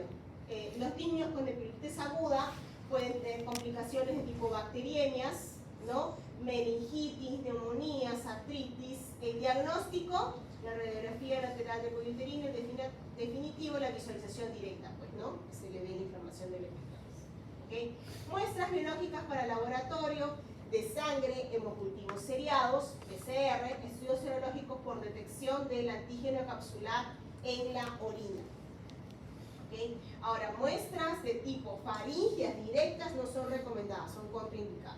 los niños con epiglotis aguda pueden tener complicaciones de tipo bacteriemias, ¿no? Meningitis, neumonías, artritis. El diagnóstico, la radiografía lateral del cuello uterino, el definitivo, la visualización directa, pues, ¿no? Se le ve la inflamación del epiglotis. ¿Okay? Muestras biológicas para laboratorio, de sangre, hemocultivos seriados, PCR, estudios serológicos por detección del antígeno capsular en la orina. ¿Okay? Ahora, muestras de tipo faringeas directas no son recomendadas, son contraindicadas.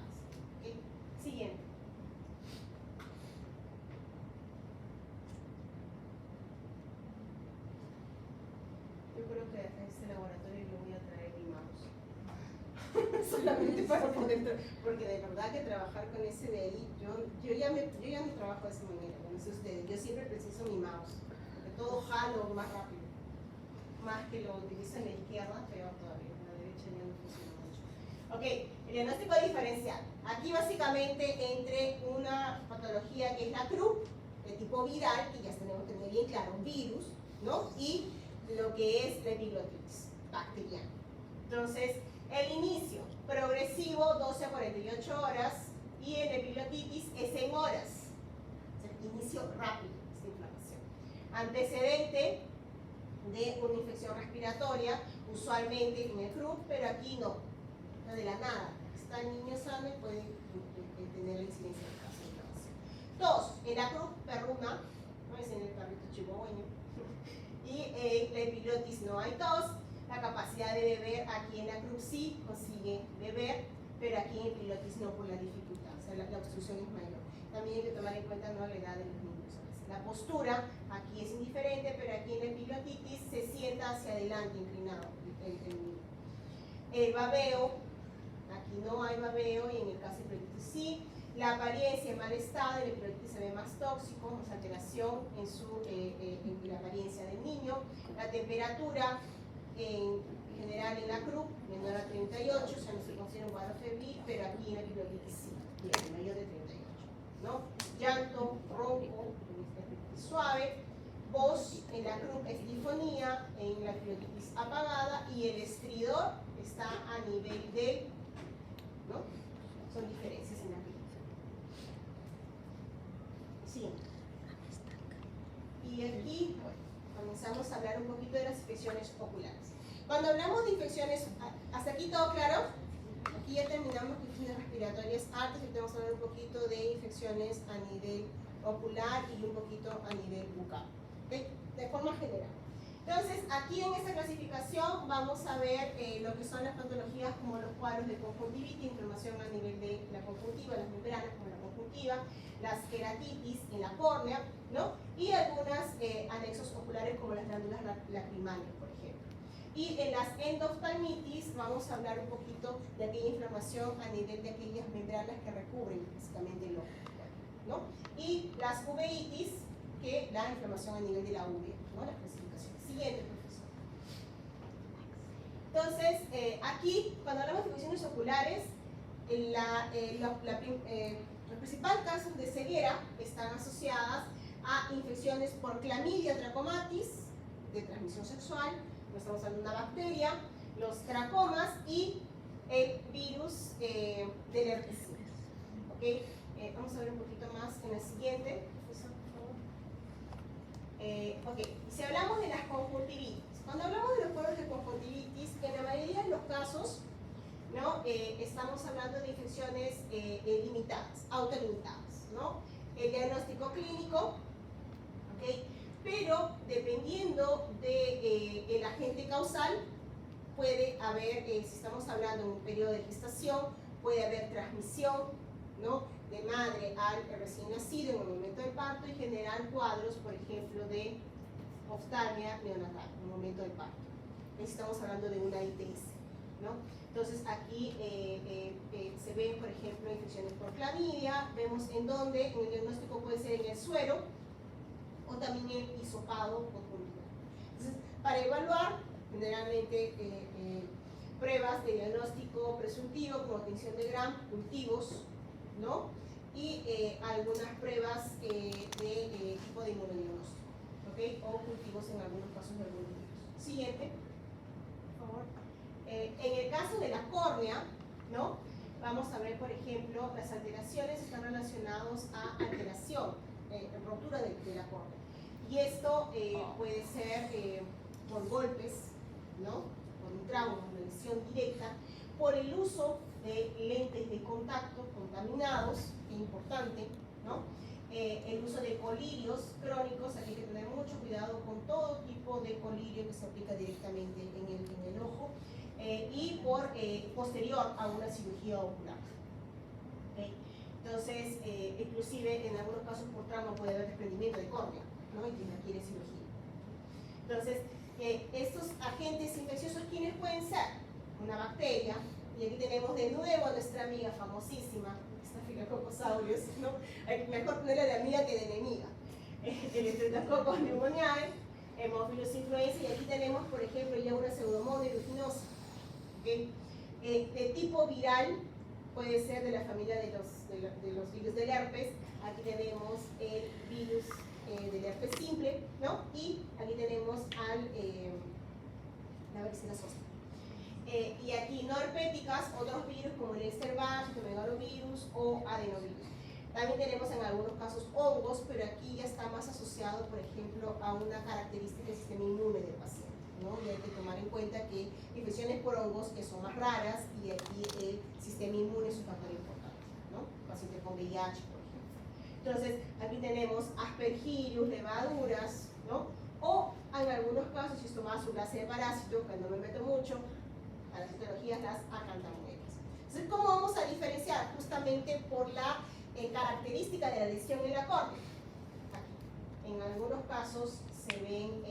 ¿Okay? Siguiente. Yo creo que a este laboratorio le voy a traer mi mouse. Solamente para poder, porque de verdad que trabajar con ese de ahí, yo ya no trabajo de esa manera, no sé ustedes, yo siempre preciso mi mouse, porque todo jalo más rápido, más que lo utilizo en la izquierda, peor todavía, en la derecha ya no funciona mucho. Ok, el diagnóstico diferencial, aquí básicamente entre una patología que es la CRUP, de tipo viral, que ya tenemos que tener bien claro, virus, ¿no? Y lo que es la epiglotitis bacteriana. Entonces, el inicio progresivo 12 a 48 horas y el epiglotitis es en horas. O sea, inicio rápido, esta inflamación. Antecedente de una infección respiratoria, usualmente en el CRUP, pero aquí no de la nada. Está el niño sano y puede tener la incidencia de caso de inflamación. 2. En la CRUP perruna, no es en el perrito chihuahueño, y la epiglotis no hay tos. La capacidad de beber, aquí en la CRUP sí consigue beber, pero aquí en epiglotis no, por la dificultad, o sea, la obstrucción es mayor. También hay que tomar en cuenta, ¿no?, la edad de los niños. La postura aquí es indiferente, pero aquí en la epiglotitis se sienta hacia adelante, inclinado el niño. El babeo, aquí no hay babeo, y en el caso de epiglotitis sí. La apariencia en mal estado, el epiglotitis se ve más tóxico, más alteración en la apariencia del niño. La temperatura, en general en la CRUP, menor a 38, o sea, no se considera un cuadro febril, pero aquí en la epiglotitis sí, mayor de 38, ¿no? Llanto, ronco, suave, voz en la CRUP es difonía, en la epiglotitis apagada, y el estridor está a nivel del, ¿no? Son diferencias en la CRUP. Sí. Y aquí, bueno, comenzamos a hablar un poquito de las infecciones oculares. Cuando hablamos de infecciones, ¿hasta aquí todo claro? Aquí ya terminamos con infecciones respiratorias altas y vamos a hablar un poquito de infecciones a nivel ocular y un poquito a nivel bucal, ¿okay? De forma general. Entonces, aquí en esta clasificación vamos a ver lo que son las patologías como los cuadros de conjuntivitis, inflamación a nivel de la conjuntiva, las membranas como la conjuntiva, las queratitis en la córnea, ¿no? Y algunos anexos oculares como las glándulas lacrimales, por ejemplo. Y en las endoftalmitis vamos a hablar un poquito de aquella inflamación a nivel de aquellas membranas que recubren básicamente el ojo, ¿no? Y las uveitis, que la inflamación a nivel de la uve, ¿no? Las clasificaciones. Siguiente, profesor. Entonces, aquí, cuando hablamos de infecciones oculares, los principales casos de ceguera están asociadas a infecciones por clamidia trachomatis, de transmisión sexual, no estamos hablando de una bacteria, los tracomas y el virus del herpes. ¿Okay? Vamos a ver un poquito más en el siguiente, profesor, por favor. Ok, si hablamos de las conjuntivitis, cuando hablamos de los cuadros de conjuntivitis, en la mayoría de los casos ¿no? Estamos hablando de infecciones limitadas, autolimitadas, ¿no? El diagnóstico clínico, ¿ok? Pero dependiendo del agente causal, puede haber, si estamos hablando de un periodo de gestación, puede haber transmisión, ¿no? De madre al recién nacido en el momento del parto y generar cuadros, por ejemplo, de oftalmia neonatal en el momento del parto. Estamos hablando de una ITS, ¿no? Entonces aquí se ven, por ejemplo, infecciones por clamidia, vemos en dónde, en el diagnóstico puede ser en el suero o también el hisopado o conjuntival. Entonces, para evaluar, generalmente pruebas de diagnóstico presuntivo como tinción de Gram, cultivos, ¿no? Y algunas pruebas de tipo de inmunodiagnóstico, ¿ok? O cultivos en algunos casos de algunos virus. Siguiente, por favor. En el caso de la córnea, ¿no? Vamos a ver, por ejemplo, las alteraciones están relacionadas a alteración, rotura de la córnea. Y esto puede ser por golpes, ¿no? Por un trauma, una lesión directa, por el uso de lentes de contacto contaminados, es importante, ¿no? El uso de colirios crónicos, aquí hay que tener mucho cuidado con todo tipo de colirio que se aplica directamente en el ojo, y por posterior a una cirugía ocular. ¿Okay? Entonces, inclusive en algunos casos por trauma puede haber desprendimiento de córnea, ¿no? Y quien requiere cirugía. Entonces, estos agentes infecciosos, ¿quiénes pueden ser? Una bacteria, y aquí tenemos de nuevo a nuestra amiga famosísima, Staphylococcus aureus, ¿no? Mejor ponerla de amiga que de enemiga. El Streptococcus pneumoniae, Haemophilus influenzae, y aquí tenemos, por ejemplo, ya una pseudomonas aeruginosa. ¿Okay? De tipo viral, puede ser de la familia de los virus del herpes. Aquí tenemos el virus del herpes simple, ¿no? Y aquí tenemos la varicela zoster. Y aquí no herpéticas, otros virus como el Ester-Barr, megalovirus o adenovirus. También tenemos en algunos casos hongos, pero aquí ya está más asociado, por ejemplo, a una característica del sistema inmune del paciente, ¿no? Y hay que tomar en cuenta que infecciones por hongos que son más raras y aquí el sistema inmune es un factor importante, ¿no? Paciente con VIH, por ejemplo. Entonces, aquí tenemos aspergillus, levaduras, ¿no? O en algunos casos, Schistosomiasis de parásito, que no me meto mucho, a las citologías, las acantamoebas. Entonces, ¿cómo vamos a diferenciar? Justamente por la característica de la lesión en la córnea. Aquí. En algunos casos se ven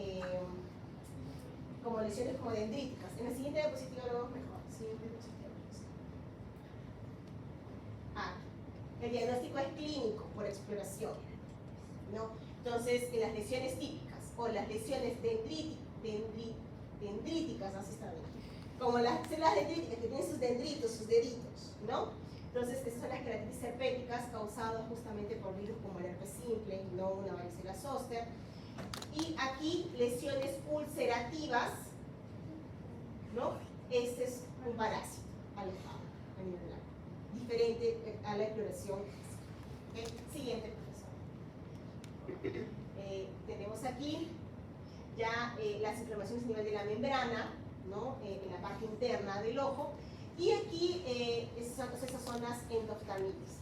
como lesiones como dendríticas. En la siguiente diapositiva lo vemos mejor. Siguiente diapositiva. El diagnóstico es clínico por exploración, ¿no? Entonces, en las lesiones típicas o las lesiones dendríticas, así está bien, como las células dendríticas que tienen sus dendritos, sus deditos, ¿no? Entonces, esas son las queratitis herpéticas causadas justamente por virus como el herpes simple, no una varicela zoster. Y aquí, lesiones ulcerativas, ¿no? Este es un parásito alojado a nivel blanco, diferente a la exploración. ¿Okay? Siguiente, profesor. Tenemos aquí ya las inflamaciones a nivel de la membrana, ¿no? En la parte interna del ojo, y aquí esas zonas endoftalmitis.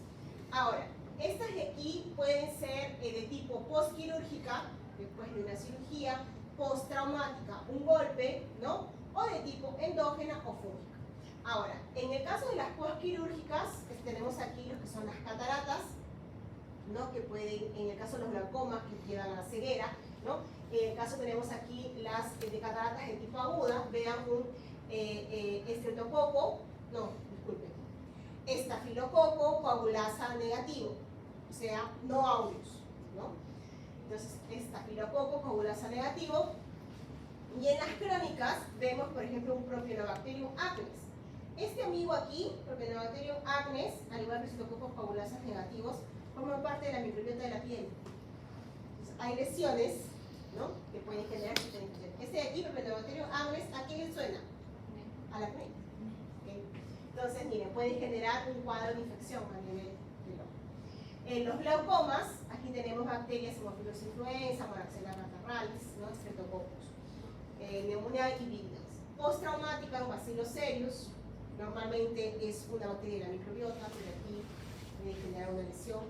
Ahora, estas de aquí pueden ser de tipo postquirúrgica, después de una cirugía, postraumática, un golpe, ¿no? O de tipo endógena o fúngica. Ahora, en el caso de las postquirúrgicas, tenemos aquí lo que son las cataratas, ¿no? Que pueden, en el caso de los glaucomas, que llevan a la ceguera, ¿no? En el caso tenemos aquí las de cataratas de tipo aguda, vean un estreptococo, no, disculpen, estafilococo coagulasa negativo, o sea, no aureus, ¿no? Entonces, estafilococo coagulasa negativo, y en las crónicas vemos, por ejemplo, un Propionobacterium acnes. Este amigo aquí, Propionobacterium acnes, al igual que Citococos coagulasas negativos, forman parte de la microbiota de la piel. Entonces, hay lesiones, ¿no? Que pueden generar infección. Este de aquí, Propionobacterium acnes, ¿a quién le suena? A la acné. ¿Okay? Entonces, miren, puede generar un cuadro de infección a nivel del ojo. En los glaucomas, aquí tenemos bacterias Haemophilus influenzae, Moraxella catarrhalis, ¿no? Streptococcus, neumonía y víridas. Postraumática, un Bacillus cereus, Normalmente es una bacteria de la microbiota, pero aquí puede generar una lesión,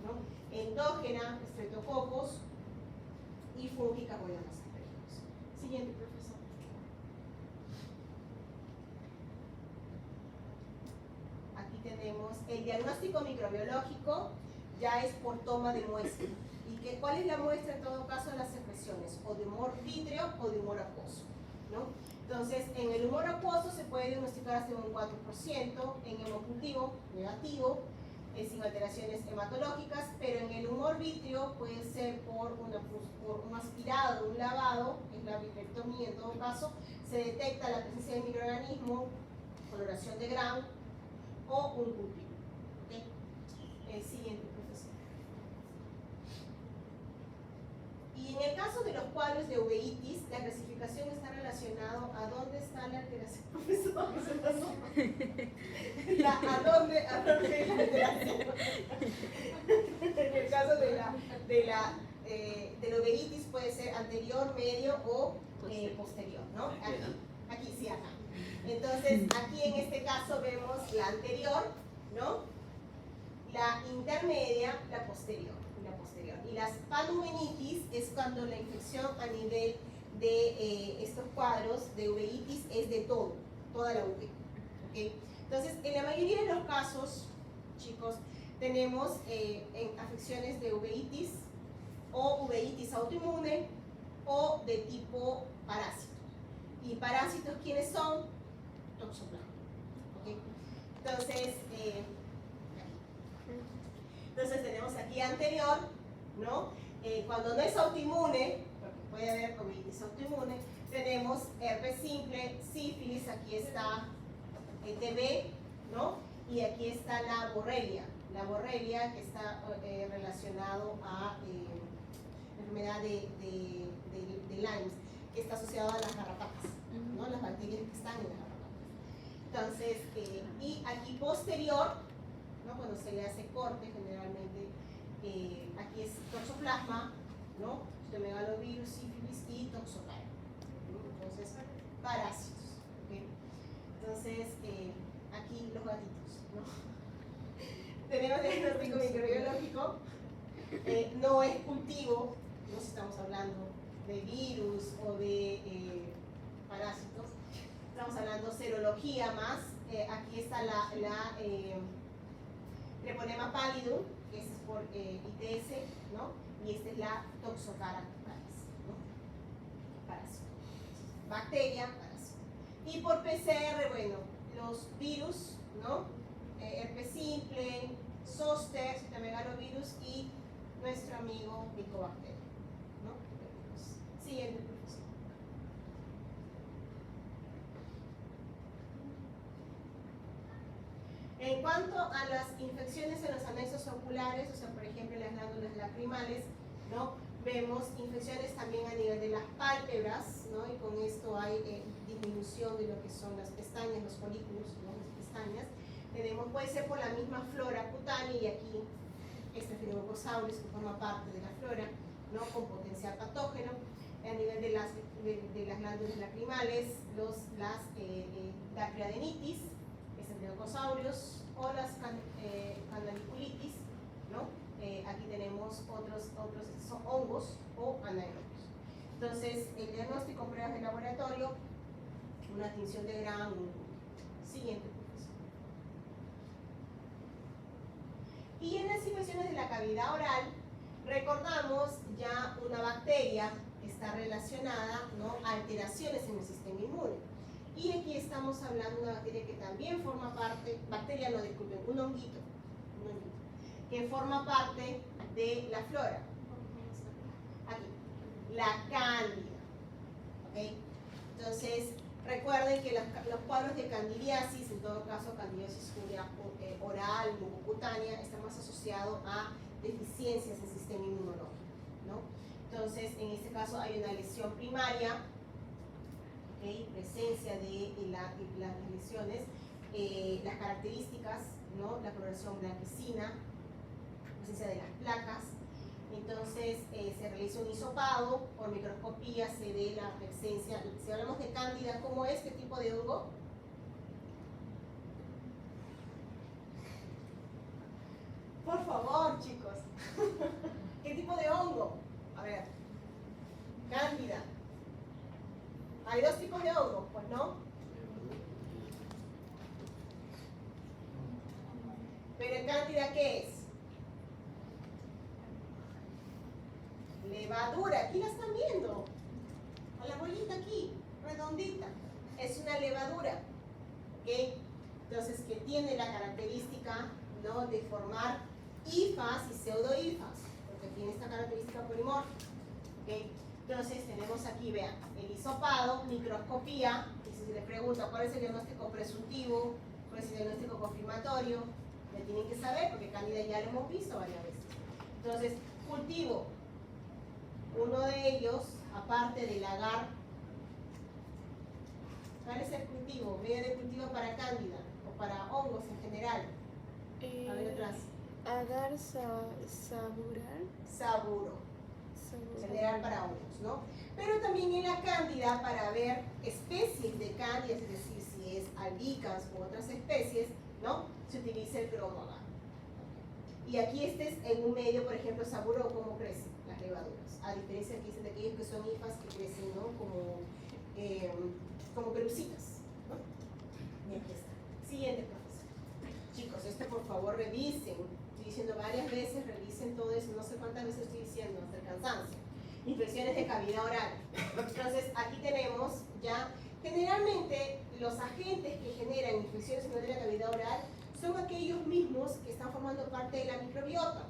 ¿no? Endógena, estreptococos y fúngica, bueno, los aspergillos. Siguiente, profesor. Aquí tenemos el diagnóstico microbiológico, ya es por toma de muestra. ¿Y cuál es la muestra en todo caso de las secreciones? O de humor vítreo o de humor acuoso, ¿no? Entonces, en el humor acuoso se puede diagnosticar hasta un 4%, en hemocultivo negativo, sin alteraciones hematológicas, pero en el humor vítreo puede ser por un aspirado, un lavado, que es la vitrectomía en todo caso, se detecta la presencia de microorganismo, coloración de Gram o un cultivo. ¿Okay? El siguiente, profesor. Y en el caso de los cuadros de uveitis, la clasificación está relacionada a dónde está la alteración, profesor. ¿A dónde es la alteración? En el caso de la uveitis puede ser anterior, medio o posterior, ¿no? Aquí sí, acá. Entonces, aquí en este caso vemos la anterior, ¿no? La intermedia, la posterior. Y las panuvenitis es cuando la infección a nivel de estos cuadros de uveitis es de toda la uve. ¿Okay? Entonces, en la mayoría de los casos, chicos, tenemos afecciones de uveitis o uveitis autoinmune o de tipo parásito. ¿Y parásitos quiénes son? Toxoplasma. ¿Okay? Entonces tenemos aquí anterior, ¿no? Cuando no es autoinmune, porque puede haber uveitis autoinmune, tenemos herpes simple, sífilis, aquí está TB, ¿no? Y aquí está la borrelia que está relacionado a la enfermedad de Lyme, que está asociada a las garrapatas, ¿no? Las bacterias que están en las garrapatas. Entonces, y aquí posterior, ¿no? Cuando se le hace corte, generalmente, aquí es toxoplasma, ¿no? Megalovirus, sífilis y toxoplasma. Entonces, parásitos. ¿Okay? Entonces, aquí los gatitos, ¿no? Tenemos diagnóstico microbiológico, no es cultivo, no estamos hablando de virus o de parásitos, estamos hablando serología más. Aquí está la Treponema pallidum, que es por ITS, ¿no? Y esta es la Toxocara curalis, ¿no? Parásito. Bacteria, parásito. Y por PCR, bueno, los virus, ¿no? Herpes simple, zoster, citomegalovirus y nuestro amigo Mycobacterium, ¿no? Siguiente, profesor. En cuanto a las infecciones en los anexos oculares, o sea, por ejemplo, las glándulas lacrimales, ¿no? Vemos infecciones también a nivel de las pálpebras, ¿no? Y con esto hay disminución de lo que son las pestañas, los folículos, ¿no? Las pestañas. Puede ser por la misma flora cutánea, y aquí este Phenomycosaurus que forma parte de la flora, ¿no? Con potencial patógeno. A nivel de las glándulas lacrimales, la criadenitis, Phenomycosaurus, o las canaliculitis, ¿no? Aquí tenemos otros son hongos o anaerobios. Entonces, el diagnóstico, pruebas de laboratorio, una tinción de Gram. Siguiente, profesor. Y en las infecciones de la cavidad oral, recordamos ya una bacteria que está relacionada, ¿no? A alteraciones en el sistema inmune. Y aquí estamos hablando de una bacteria que también forma parte, un honguito, que forma parte de la flora. Aquí, la cándida. ¿Okay? Entonces, recuerden que los cuadros de candidiasis, en todo caso candidiasis oral, mucocutánea, está más asociado a deficiencias en el sistema inmunológico, ¿no? Entonces, en este caso hay una lesión primaria, ¿okay? Presencia de las lesiones, las características, ¿no? La coloración blanquecina, presencia de las placas. Entonces se realiza un hisopado, por microscopía se ve la presencia. Si hablamos de cándida, ¿cómo es? ¿Qué tipo de hongo? Por favor, chicos. ¿Qué tipo de hongo? A ver. Cándida. ¿Hay dos tipos de hongo? Pues no. Pero cándida, ¿qué es? Levadura. Aquí la están viendo. A la bolita aquí, redondita. Es una levadura. ¿Ok? Entonces, que tiene la característica, ¿no?, de formar hifas y pseudohifas, porque tiene esta característica polimórfica. ¿Ok? Entonces, tenemos aquí, vean, el hisopado, microscopía, y si se les pregunta cuál es el diagnóstico presuntivo, cuál es el diagnóstico confirmatorio, ya tienen que saber, porque cándida ya lo hemos visto varias veces. Entonces, cultivo. Uno de ellos, aparte del agar, ¿cuál es el cultivo? Medio de cultivo para cándida o para hongos en general. A ver atrás. Agar saburar. Saburo. General para hongos, ¿no? Pero también en la cándida, para ver especies de cándida, es decir, si es albicans u otras especies, ¿no?, se utiliza el cromoagar. Y aquí este es en un medio, por ejemplo, saburo, ¿cómo crecen las levaduras? A diferencia que dicen de aquellos que son hifas que crecen, ¿no?, como pelucitas, ¿no? Y aquí está. Siguiente, profesor. Chicos, esto por favor revisen. Estoy diciendo varias veces, revisen todo eso. No sé cuántas veces estoy diciendo, hasta el cansancio. Infecciones de cavidad oral. Entonces, aquí tenemos ya, generalmente, los agentes que generan infecciones de la cavidad oral son aquellos mismos que están formando parte de la microbiota.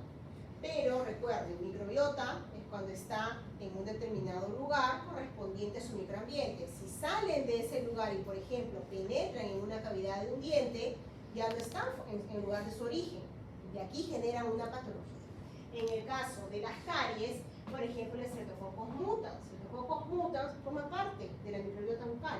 Pero recuerden, microbiota es cuando está en un determinado lugar correspondiente a su microambiente. Si salen de ese lugar y, por ejemplo, penetran en una cavidad de un diente, ya no están en el lugar de su origen. Y aquí generan una patología. En el caso de las caries, por ejemplo, el Streptococcus mutans. El Streptococcus mutans forma parte de la microbiota bucal.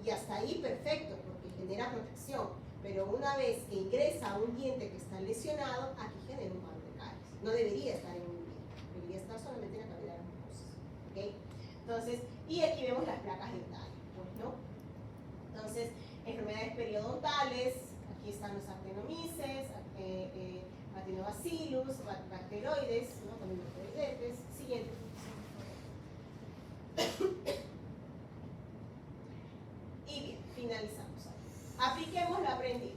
Y hasta ahí perfecto, porque genera protección. Pero una vez que ingresa a un diente que está lesionado, aquí genera un cuadro de caries. No debería estar en un diente, debería estar solamente en la cavidad de las mucosas. ¿Okay? Entonces, y aquí vemos las placas dentales, pues, ¿no? Entonces, enfermedades periodontales, aquí están los actinomyces, actinobacillus, bacteroides, ¿no?, también bacteroidetes. Siguiente. Y bien, finalizamos. Apliquemos lo aprendido.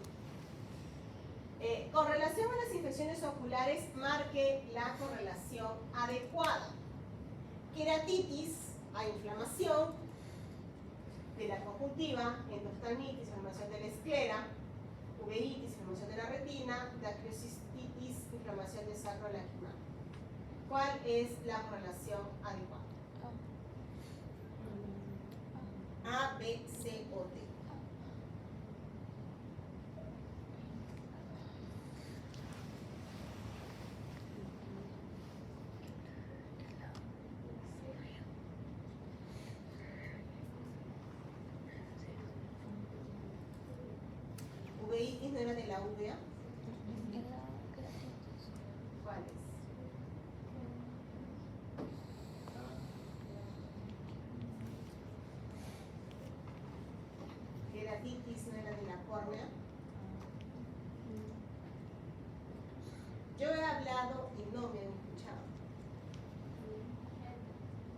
Con relación a las infecciones oculares, marque la correlación adecuada. Queratitis a inflamación de la conjuntiva, endoftalmitis, inflamación de la esclera, uveitis, inflamación de la retina, dactiocistitis, inflamación del sacro lacrimal. ¿Cuál es la correlación adecuada? A, B, C o D. Uveitis no era de la uvea. ¿Cuál es? Queratitis no era de la córnea. Yo he hablado y no me han escuchado.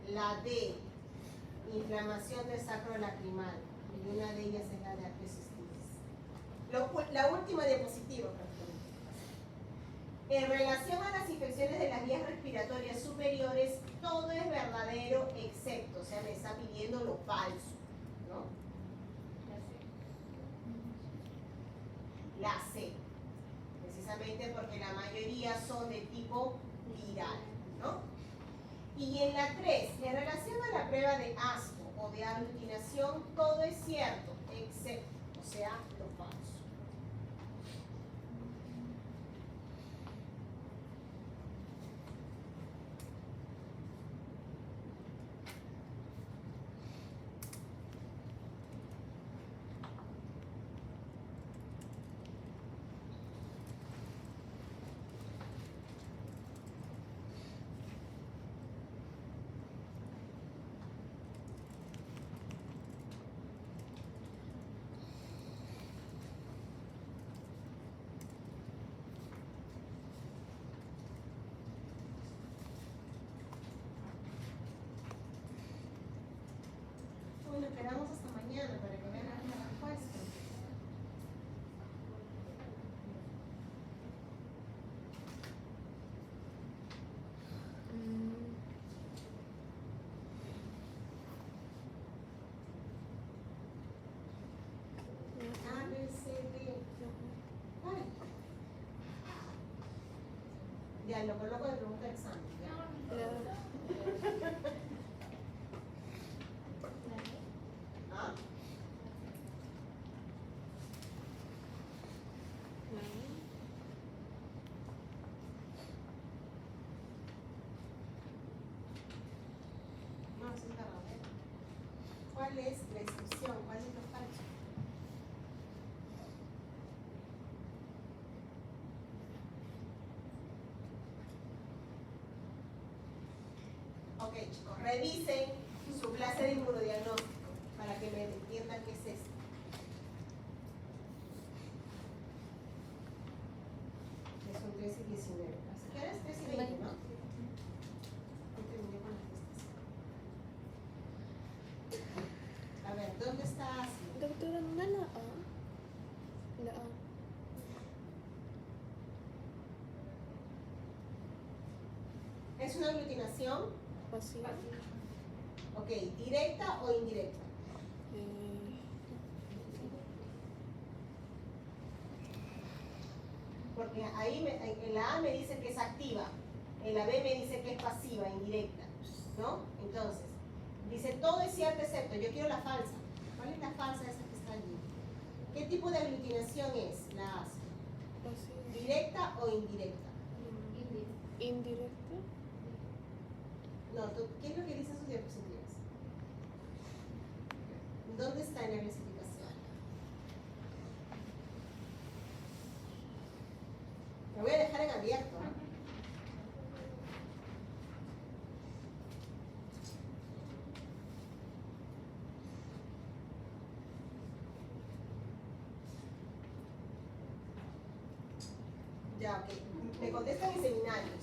La D, inflamación del sacro lacrimal, y una de ellas es la de artrosistitis. La última diapositiva, en relación a las infecciones de las vías respiratorias superiores, todo es verdadero excepto, o sea, me está pidiendo lo falso, ¿no? La C, precisamente porque la mayoría son de tipo viral, ¿no? Y en la 3, en relación a la prueba de asco o de aglutinación, todo es cierto, excepto, o sea, lo falso. Ya, lo coloco de pregunta de examen. Ya. La, ¿Ah? No, es la barrera. ¿Cuál es la excepción? ¿Cuál es lo falso? Ok, chicos, revisen su clase de inmunodiagnóstico para que me entiendan qué es esto. Que son 13 y 19. Así que ahora es 13 y 20, ¿no? Yo terminé con las listas. A ver, ¿dónde está ácido? doctora, ¿no la A? La A. ¿Es una aglutinación? Pasiva. Ok, ¿directa o indirecta? Porque ahí en la A me dice que es activa, en la B me dice que es pasiva, indirecta, ¿no? Entonces, dice todo es cierto excepto, yo quiero la falsa. ¿Cuál es la falsa esa que está allí? ¿Qué tipo de aglutinación es la A? Pasiva. ¿Directa o indirecta? Indirecta. No, ¿qué es lo que dicen sus diapositivas? ¿Dónde está en la clasificación? Lo voy a dejar en abierto, ¿eh? Ya, ok. Me contestan en seminarios.